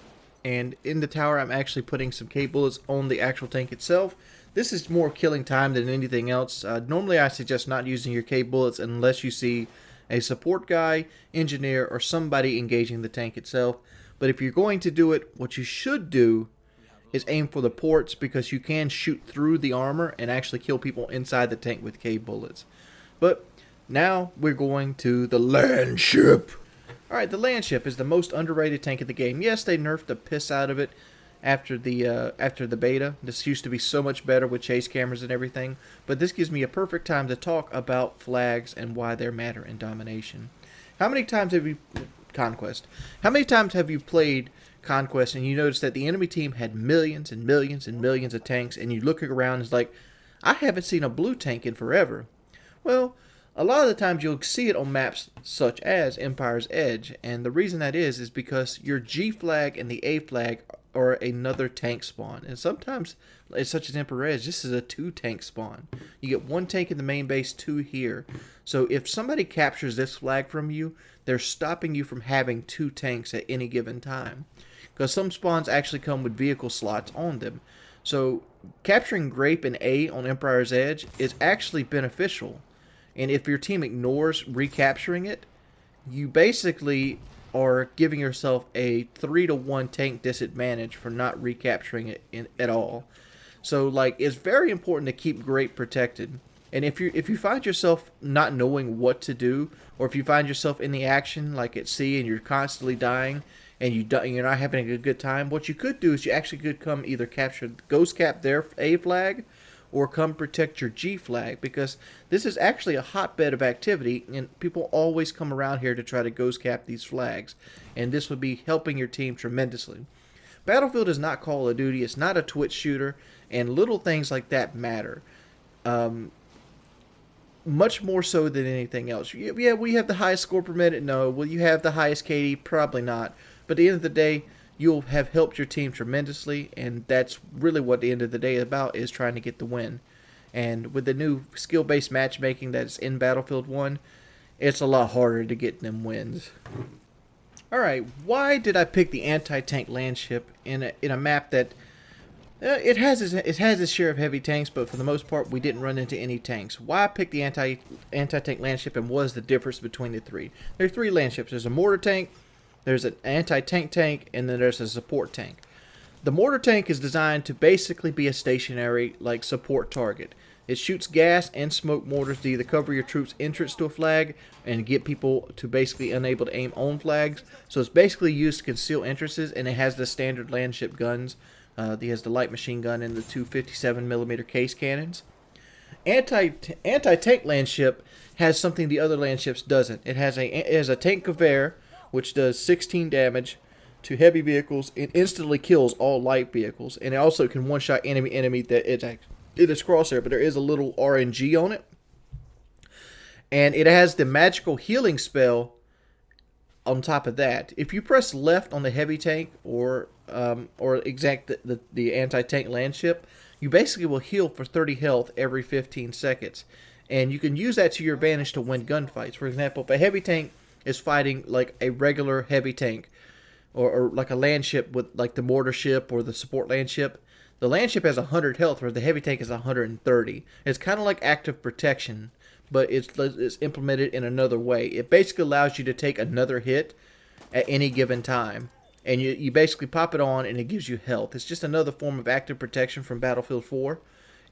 And in the tower, I'm actually putting some K bullets on the actual tank itself. This is more killing time than anything else. Normally, I suggest not using your K bullets unless you see a support guy, engineer, or somebody engaging the tank itself. But if you're going to do it, what you should do is aim for the ports because you can shoot through the armor and actually kill people inside the tank with K bullets. But now we're going to the land ship. Alright, the land ship is the most underrated tank in the game. Yes, they nerfed the piss out of it after the beta. This used to be so much better with chase cameras and everything. But this gives me a perfect time to talk about flags and why they matter in domination. How many times have you... Conquest. How many times have you played Conquest and you notice that the enemy team had millions and millions and millions of tanks, and you look around and it's like, I haven't seen a blue tank in forever? Well, a lot of the times you'll see it on maps such as Empire's Edge, and the reason that is because your G flag and the A flag are another tank spawn, and sometimes, such as Empire's Edge, this is a 2 tank spawn. You get 1 tank in the main base, 2 here. So if somebody captures this flag from you, they're stopping you from having 2 tanks at any given time. Because some spawns actually come with vehicle slots on them. So capturing Grape and A on Empire's Edge is actually beneficial. And if your team ignores recapturing it, you basically are giving yourself a 3-to-1 tank disadvantage for not recapturing it at all. So like, it's very important to keep Grape protected. And if you find yourself not knowing what to do, or if you find yourself in the action like at sea and you're constantly dying, and you're not having a good time, what you could do is you actually could come either capture ghost cap their A flag, or come protect your G flag, because this is actually a hotbed of activity, and people always come around here to try to ghost cap these flags, and this would be helping your team tremendously. Battlefield is not Call of Duty, it's not a Twitch shooter, and little things like that matter. Much more so than anything else. Yeah, we have the highest score per minute. No. Will you have the highest KD? Probably not. But at the end of the day, you'll have helped your team tremendously, and that's really what the end of the day is about, is trying to get the win. And with the new skill-based matchmaking that's in Battlefield 1, it's a lot harder to get them wins. Alright, why did I pick the anti-tank land ship in a map that... it has its share of heavy tanks, but for the most part, we didn't run into any tanks. Why I picked the anti-tank land ship, and what is the difference between the 3? There are 3 land ships. There's a mortar tank, there's an anti-tank tank, and then there's a support tank. The mortar tank is designed to basically be a stationary, like, support target. It shoots gas and smoke mortars to either cover your troops' entrance to a flag and get people to basically unable to aim on flags. So it's basically used to conceal entrances, and it has the standard landship guns. It has the light machine gun and the two 57mm case cannons. Anti-tank landship has something the other landships doesn't. It has a tank of air, which does 16 damage to heavy vehicles. It instantly kills all light vehicles, and it also can one-shot enemy that it is crosshair, but there is a little RNG on it. And it has the magical healing spell on top of that. If you press left on the heavy tank or the anti-tank landship, you basically will heal for 30 health every 15 seconds. And you can use that to your advantage to win gunfights. For example, if a heavy tank is fighting like a regular heavy tank, or like a landship with like the mortar ship or the support landship, the landship has 100 health, whereas the heavy tank is 130. It's kind of like active protection, but it's implemented in another way. It basically allows you to take another hit at any given time. And you basically pop it on, and it gives you health. It's just another form of active protection from Battlefield 4.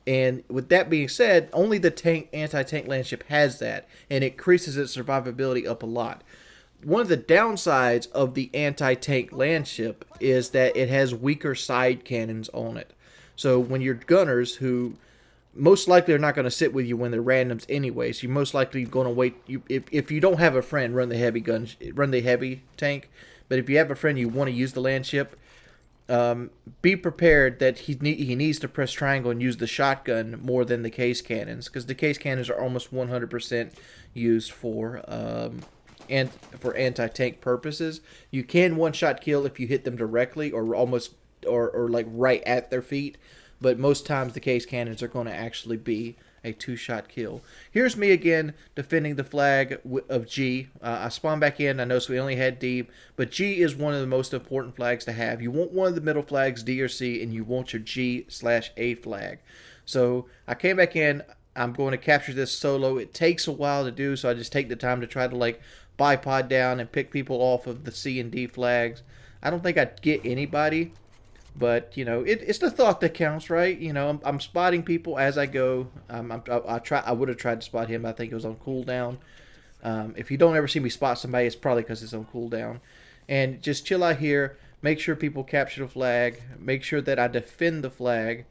And with that being said, only the anti-tank landship has that, and it increases its survivability up a lot. One of the downsides of the anti-tank landship is that it has weaker side cannons on it. So when your gunners, who most likely are not going to sit with you when they're randoms anyways, you're most likely going to wait. If you don't have a friend, run the heavy tank. But if you have a friend you want to use the landship, be prepared that he needs to press triangle and use the shotgun more than the case cannons, because the case cannons are almost 100% used for anti-tank purposes. You can one-shot kill if you hit them directly or almost or like right at their feet, but most times the case cannons are going to actually be a two-shot kill. Here's me again defending the flag of G. I spawned back in. I noticed we only had D, but G is one of the most important flags to have. You want one of the middle flags, D or C, and you want your G/A flag. So I came back in. I'm going to capture this solo. It takes a while to do, so I just take the time to try to like bipod down and pick people off of the C and D flags. I don't think I'd get anybody, but you know, it's the thought that counts, right? You know, I'm spotting people as I go. I would have tried to spot him. I think it was on cooldown. If you don't ever see me spot somebody, it's probably because it's on cooldown. And just chill out here. Make sure people capture the flag. Make sure that I defend the flag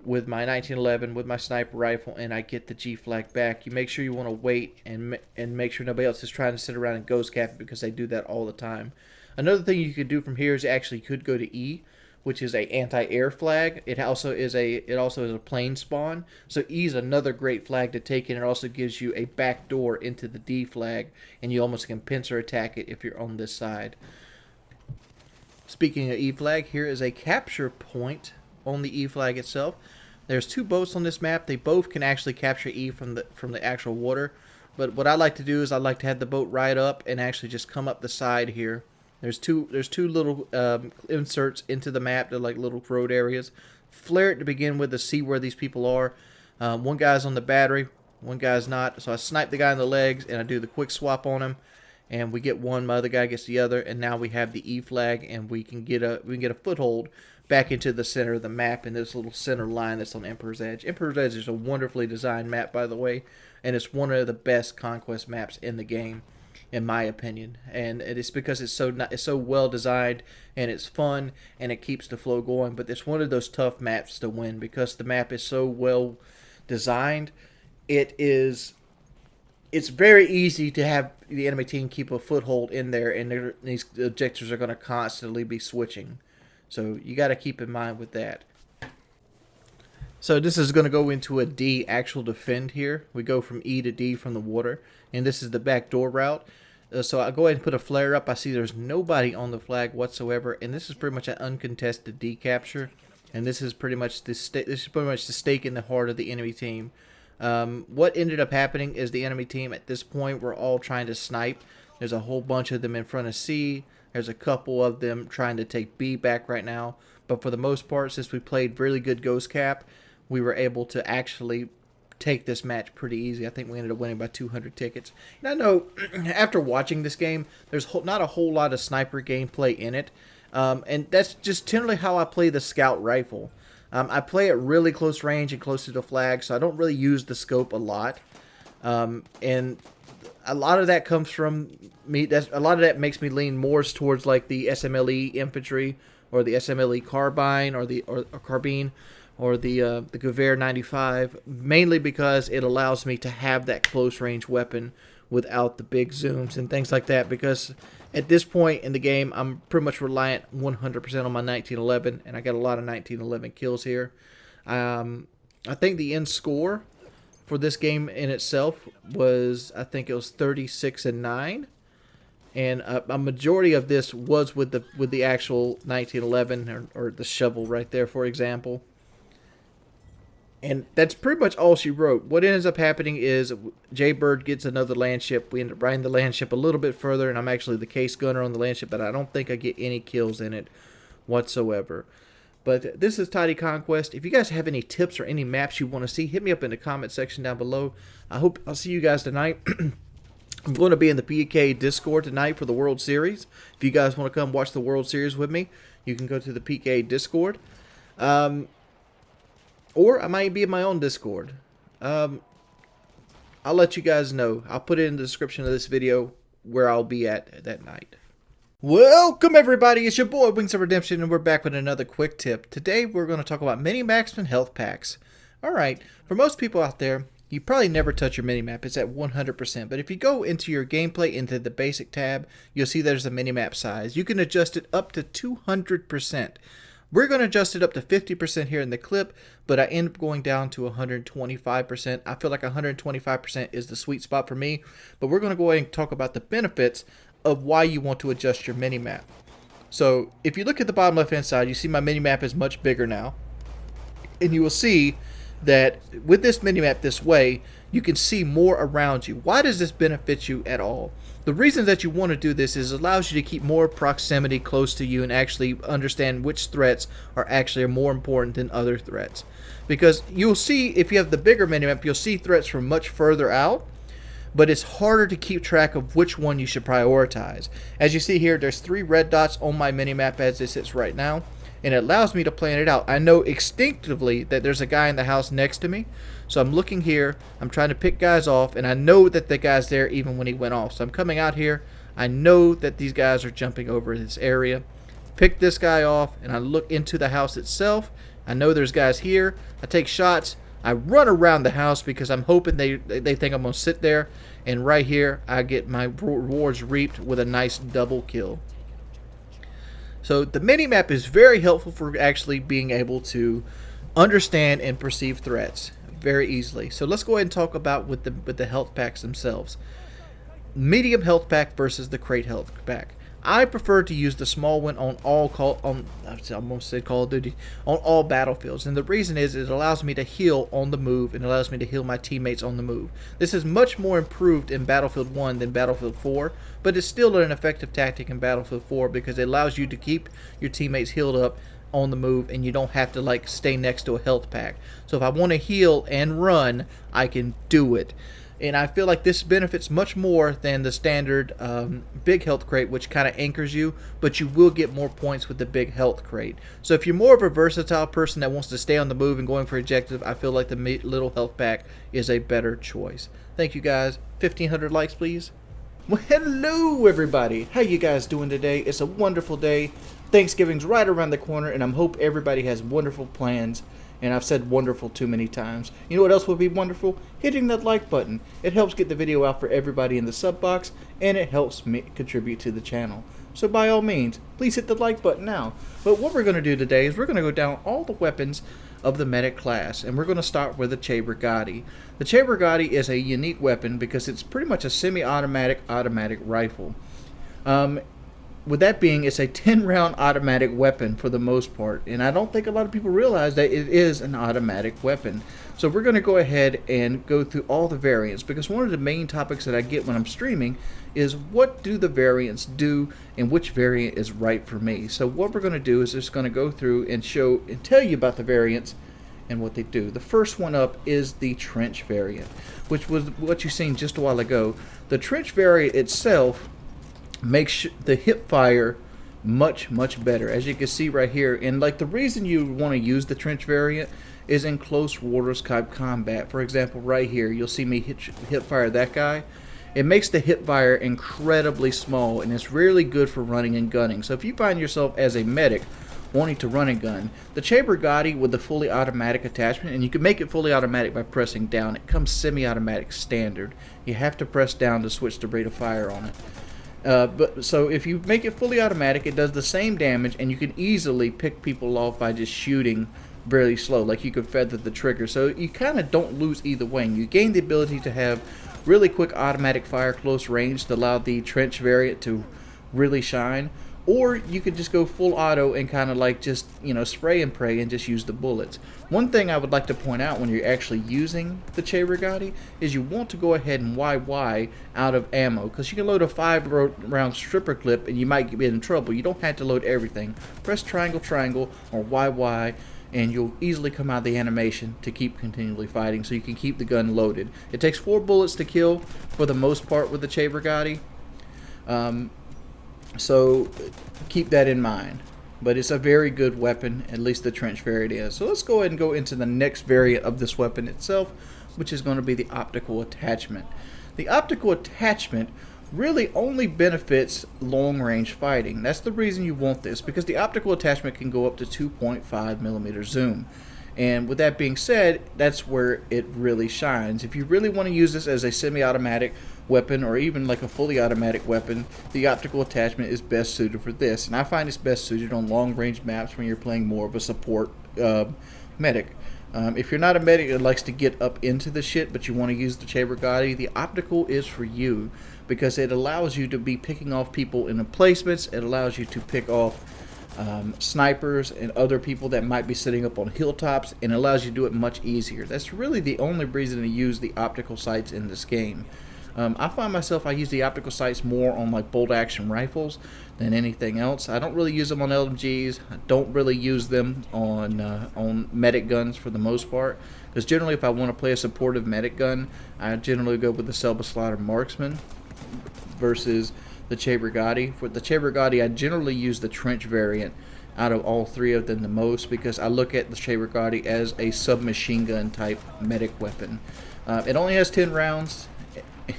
with my 1911, with my sniper rifle, and I get the G flag back. You make sure you want to wait and make sure nobody else is trying to sit around and ghost cap it, because they do that all the time. Another thing you could do from here is actually could go to E, which is a anti-air flag. It also is a plane spawn. So E is another great flag to take, and it also gives you a back door into the D flag, and you almost can pincer attack it if you're on this side. Speaking of E flag, here is a capture point on the E flag itself. There's two boats on this map. They both can actually capture E from the actual water. But what I like to do is I like to have the boat ride up and actually just come up the side here. There's two little inserts into the map. They're like little road areas. Flare it to begin with to see where these people are. One guy's on the battery, one guy's not. So I snipe the guy in the legs and I do the quick swap on him, and we get one. My other guy gets the other, and now we have the E flag, and we can get a foothold back into the center of the map in this little center line that's on Emperor's Edge. Emperor's Edge is a wonderfully designed map, by the way, and it's one of the best Conquest maps in the game, in my opinion. And it's because it's so well designed, and it's fun, and it keeps the flow going. But it's one of those tough maps to win because the map is so well designed. It's very easy to have the enemy team keep a foothold in there, and these objectives are going to constantly be switching. So you got to keep in mind with that. So this is going to go into a D actual defend here. We go from E to D from the water, and this is the back door route. So I'll go ahead and put a flare up. I see there's nobody on the flag whatsoever, and this is pretty much an uncontested D capture. And this is pretty much the stake in the heart of the enemy team. What ended up happening is the enemy team at this point were all trying to snipe. There's a whole bunch of them in front of C. There's a couple of them trying to take B back right now. But for the most part, since we played really good ghost cap, we were able to actually take this match pretty easy. I think we ended up winning by 200 tickets. And I know after watching this game, there's not a whole lot of sniper gameplay in it. And that's just generally how I play the scout rifle. I play at really close range and close to the flag, so I don't really use the scope a lot. And a lot of that comes from me. A lot of that makes me lean more towards like the SMLE infantry, or the SMLE carbine, or the carbine, or the Gewehr 95. Mainly because it allows me to have that close range weapon without the big zooms and things like that. Because at this point in the game, I'm pretty much reliant 100% on my 1911, and I got a lot of 1911 kills here. I think the end score for this game in itself was, I think it was 36-9, and a majority of this was with the actual 1911 or the shovel right there, for example. And that's pretty much all she wrote. What ends up happening is Jaybird gets another landship. We end up riding the landship a little bit further, and I'm actually the case gunner on the landship, but I don't think I get any kills in it whatsoever. But this is Tidy Conquest. If you guys have any tips or any maps you want to see, hit me up in the comment section down below. I hope I'll see you guys tonight. I'm going to be in the PK Discord tonight for the World Series. If you guys want to come watch the World Series with me, you can go to the PK Discord. Or I might be in my own Discord. I'll let you guys know. I'll put it in the description of this video where I'll be at that night. Welcome everybody, it's your boy Wings of Redemption, and we're back with another quick tip. Today we're going to talk about Minimap and health packs. Alright, for most people out there, you probably never touch your minimap. It's at 100%. But if you go into your gameplay, into the basic tab, you'll see there's a minimap size. You can adjust it up to 200%. We're going to adjust it up to 50% here in the clip, but I end up going down to 125%. I feel like 125% is the sweet spot for me, but we're going to go ahead and talk about the benefits of why you want to adjust your minimap. So if you look at the bottom left hand side, you see my minimap is much bigger now, and you will see that with this minimap this way, you can see more around you. Why does this benefit you at all? The reason that you want to do this is it allows you to keep more proximity close to you and actually understand which threats are actually more important than other threats. Because you'll see, if you have the bigger minimap, you'll see threats from much further out, but it's harder to keep track of which one you should prioritize. As you see here, there's 3 red dots on my minimap as it sits right now, and it allows me to plan it out. I know instinctively that there's a guy in the house next to me, so I'm looking here, I'm trying to pick guys off, and I know that the guy's there even when he went off. So I'm coming out here, I know that these guys are jumping over this area, pick this guy off, and I look into the house itself. I know there's guys here, I take shots, I run around the house because I'm hoping they think I'm going to sit there, and right here I get my rewards reaped with a nice double kill. So the minimap is very helpful for actually being able to understand and perceive threats very easily. So let's go ahead and talk about with the health packs themselves. Medium health pack versus the crate health pack. I prefer to use the small one on all Call of Duty, on all battlefields, and the reason is it allows me to heal on the move and allows me to heal my teammates on the move. This is much more improved in Battlefield 1 than Battlefield 4, but it's still an effective tactic in Battlefield 4 because it allows you to keep your teammates healed up on the move, and you don't have to like stay next to a health pack. So if I want to heal and run, I can do it. And I feel like this benefits much more than the standard big health crate, which kind of anchors you, but you will get more points with the big health crate. So if you're more of a versatile person that wants to stay on the move and going for objective, I feel like the little health pack is a better choice. Thank you guys. 1,500 likes, please. Well, hello everybody. How you guys doing today? It's a wonderful day. Thanksgiving's right around the corner, and I hope everybody has wonderful plans. And I've said wonderful too many times. You know what else would be wonderful? Hitting that like button. It helps get the video out for everybody in the sub box, and it helps me contribute to the channel. So by all means, please hit the like button now. But what we're going to do today is we're going to go down all the weapons of the medic class, and we're going to start with the Rigotti. The Rigotti is a unique weapon because it's pretty much a semi-automatic automatic rifle. With that being, it's a 10-round automatic weapon for the most part, and I don't think a lot of people realize that it is an automatic weapon. So we're going to go ahead and go through all the variants, because one of the main topics that I get when I'm streaming is what do the variants do and which variant is right for me. So what we're going to do is just going to go through and show and tell you about the variants and what they do. The first one up is the trench variant, which was what you seen just a while ago. The trench variant itself makes the hip fire much better, as you can see right here. And like, the reason you want to use the trench variant is in close quarters type combat. For example, right here, you'll see me hip fire that guy. It makes the hip fire incredibly small, and it's really good for running and gunning. So if you find yourself as a medic wanting to run and gun, the Rigotti with the fully automatic attachment, and you can make it fully automatic by pressing down. It comes semi-automatic standard. You have to press down to switch the rate of fire on it. So if you make it fully automatic, it does the same damage, and you can easily pick people off by just shooting very slow. Like, you can feather the trigger, so you kind of don't lose either way. You gain the ability to have really quick automatic fire close range to allow the trench variant to really shine, or you could just go full auto and kind of like just, you know, spray and pray and just use the bullets. One thing I would like to point out when you're actually using the Rigotti is you want to go ahead and YY out of ammo, because you can load a 5-round stripper clip and you might get in trouble. You don't have to load everything. Press triangle or YY, and you'll easily come out of the animation to keep continually fighting, so you can keep the gun loaded. It takes 4 bullets to kill for the most part with the Rigotti, so keep that in mind. But it's a very good weapon, at least the trench variant is. So let's go ahead and go into the next variant of this weapon itself, which is going to be the optical attachment. The optical attachment really only benefits long range fighting. That's the reason you want this, because the optical attachment can go up to 2.5mm zoom. And with that being said, that's where it really shines. If you really want to use this as a semi-automatic weapon, or even like a fully automatic weapon, the optical attachment is best suited for this. And I find it's best suited on long range maps when you're playing more of a support medic. If you're not a medic that likes to get up into the shit, but you want to use the Rigotti, the optical is for you, because it allows you to be picking off people in the placements. It allows you to pick off snipers and other people that might be sitting up on hilltops, and allows you to do it much easier. That's really the only reason to use the optical sights in this game. I find myself, I use the optical sights more on like bolt action rifles than anything else. I don't really use them on LMGs. I don't really use them on medic guns for the most part, because generally if I want to play a supportive medic gun, I generally go with the Selva-Slaughter Marksman versus the Rigotti. For the Rigotti, I generally use the trench variant out of all 3 of them the most, because I look at the Rigotti as a submachine gun type medic weapon. It only has 10 rounds,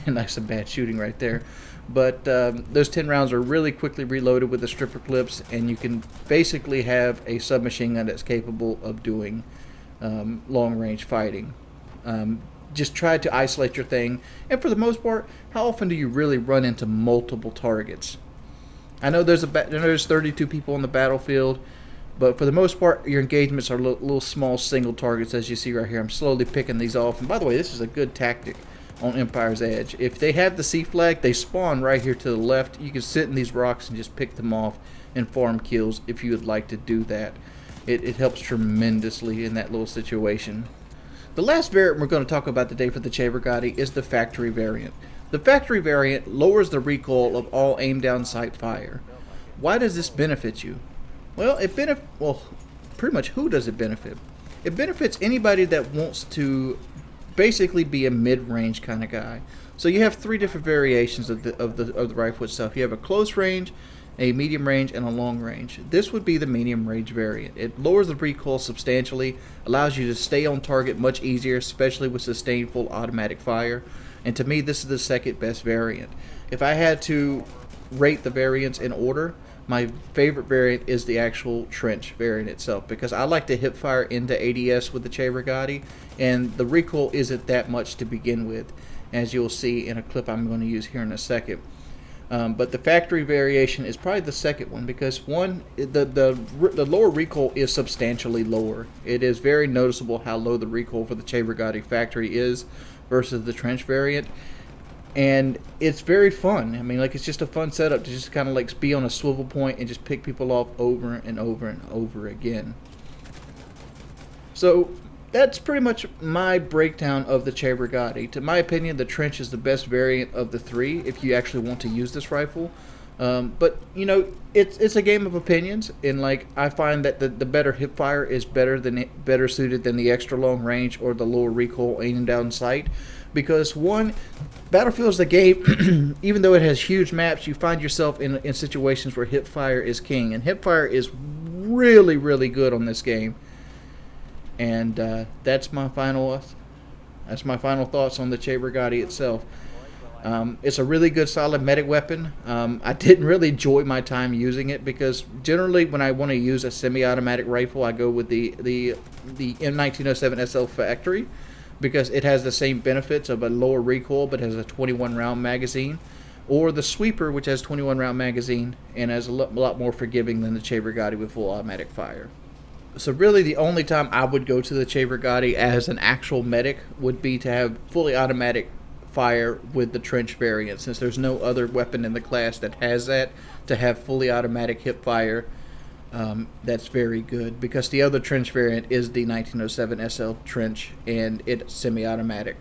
and that's some bad shooting right there, but those 10 rounds are really quickly reloaded with the stripper clips, and you can basically have a submachine gun that's capable of doing long range fighting. Just try to isolate your thing, and for the most part, how often do you really run into multiple targets? I know there's 32 people on the battlefield, but for the most part, your engagements are little small single targets, as you see right here. I'm slowly picking these off, and by the way, this is a good tactic on Empire's Edge. If they have the C flag, they spawn right here to the left. You can sit in these rocks and just pick them off and farm kills if you would like to do that. It helps tremendously in that little situation. The last variant we're going to talk about today for the Rigotti is the factory variant. The factory variant lowers the recoil of all aim down sight fire. Why does this benefit you? Well, pretty much who does it benefit? It benefits anybody that wants to basically be a mid-range kind of guy. So you have 3 different variations of the rifle itself. You have a close range, a medium range, and a long range. This would be the medium range variant. It lowers the recoil substantially, allows you to stay on target much easier, especially with sustained full automatic fire. And to me, this is the second best variant. If I had to rate the variants in order, my favorite variant is the actual trench variant itself, because I like to hip fire into ADS with the Rigotti, and the recoil isn't that much to begin with, as you'll see in a clip I'm going to use here in a second. But the factory variation is probably the second one, because the lower recoil is substantially lower. It is very noticeable how low the recoil for the Rigotti factory is versus the trench variant. And it's very fun. I mean, like, it's just a fun setup to just kind of like be on a swivel point and just pick people off over and over and over again. So that's pretty much my breakdown of the Rigotti. To my opinion, the trench is the best variant of the 3 if you actually want to use this rifle. But you know, it's a game of opinions, and like I find that the better hip fire is better suited than the extra long range or the lower recoil aiming down sight, because one, Battlefield's the game. Even though it has huge maps, you find yourself in situations where hip fire is king, and hip fire is really really good on this game. And that's my final thoughts on the Rigotti itself. It's a really good, solid medic weapon. I didn't really enjoy my time using it because generally when I want to use a semi-automatic rifle, I go with the M1907 SL Factory because it has the same benefits of a lower recoil but has a 21 round magazine, or the Sweeper, which has 21 round magazine and is a lot more forgiving than the Rigotti with full automatic fire. So really the only time I would go to the Rigotti as an actual medic would be to have fully automatic fire with the trench variant, since there's no other weapon in the class that has that, to have fully automatic hip fire. That's very good because the other trench variant is the 1907 SL trench and it's semi-automatic.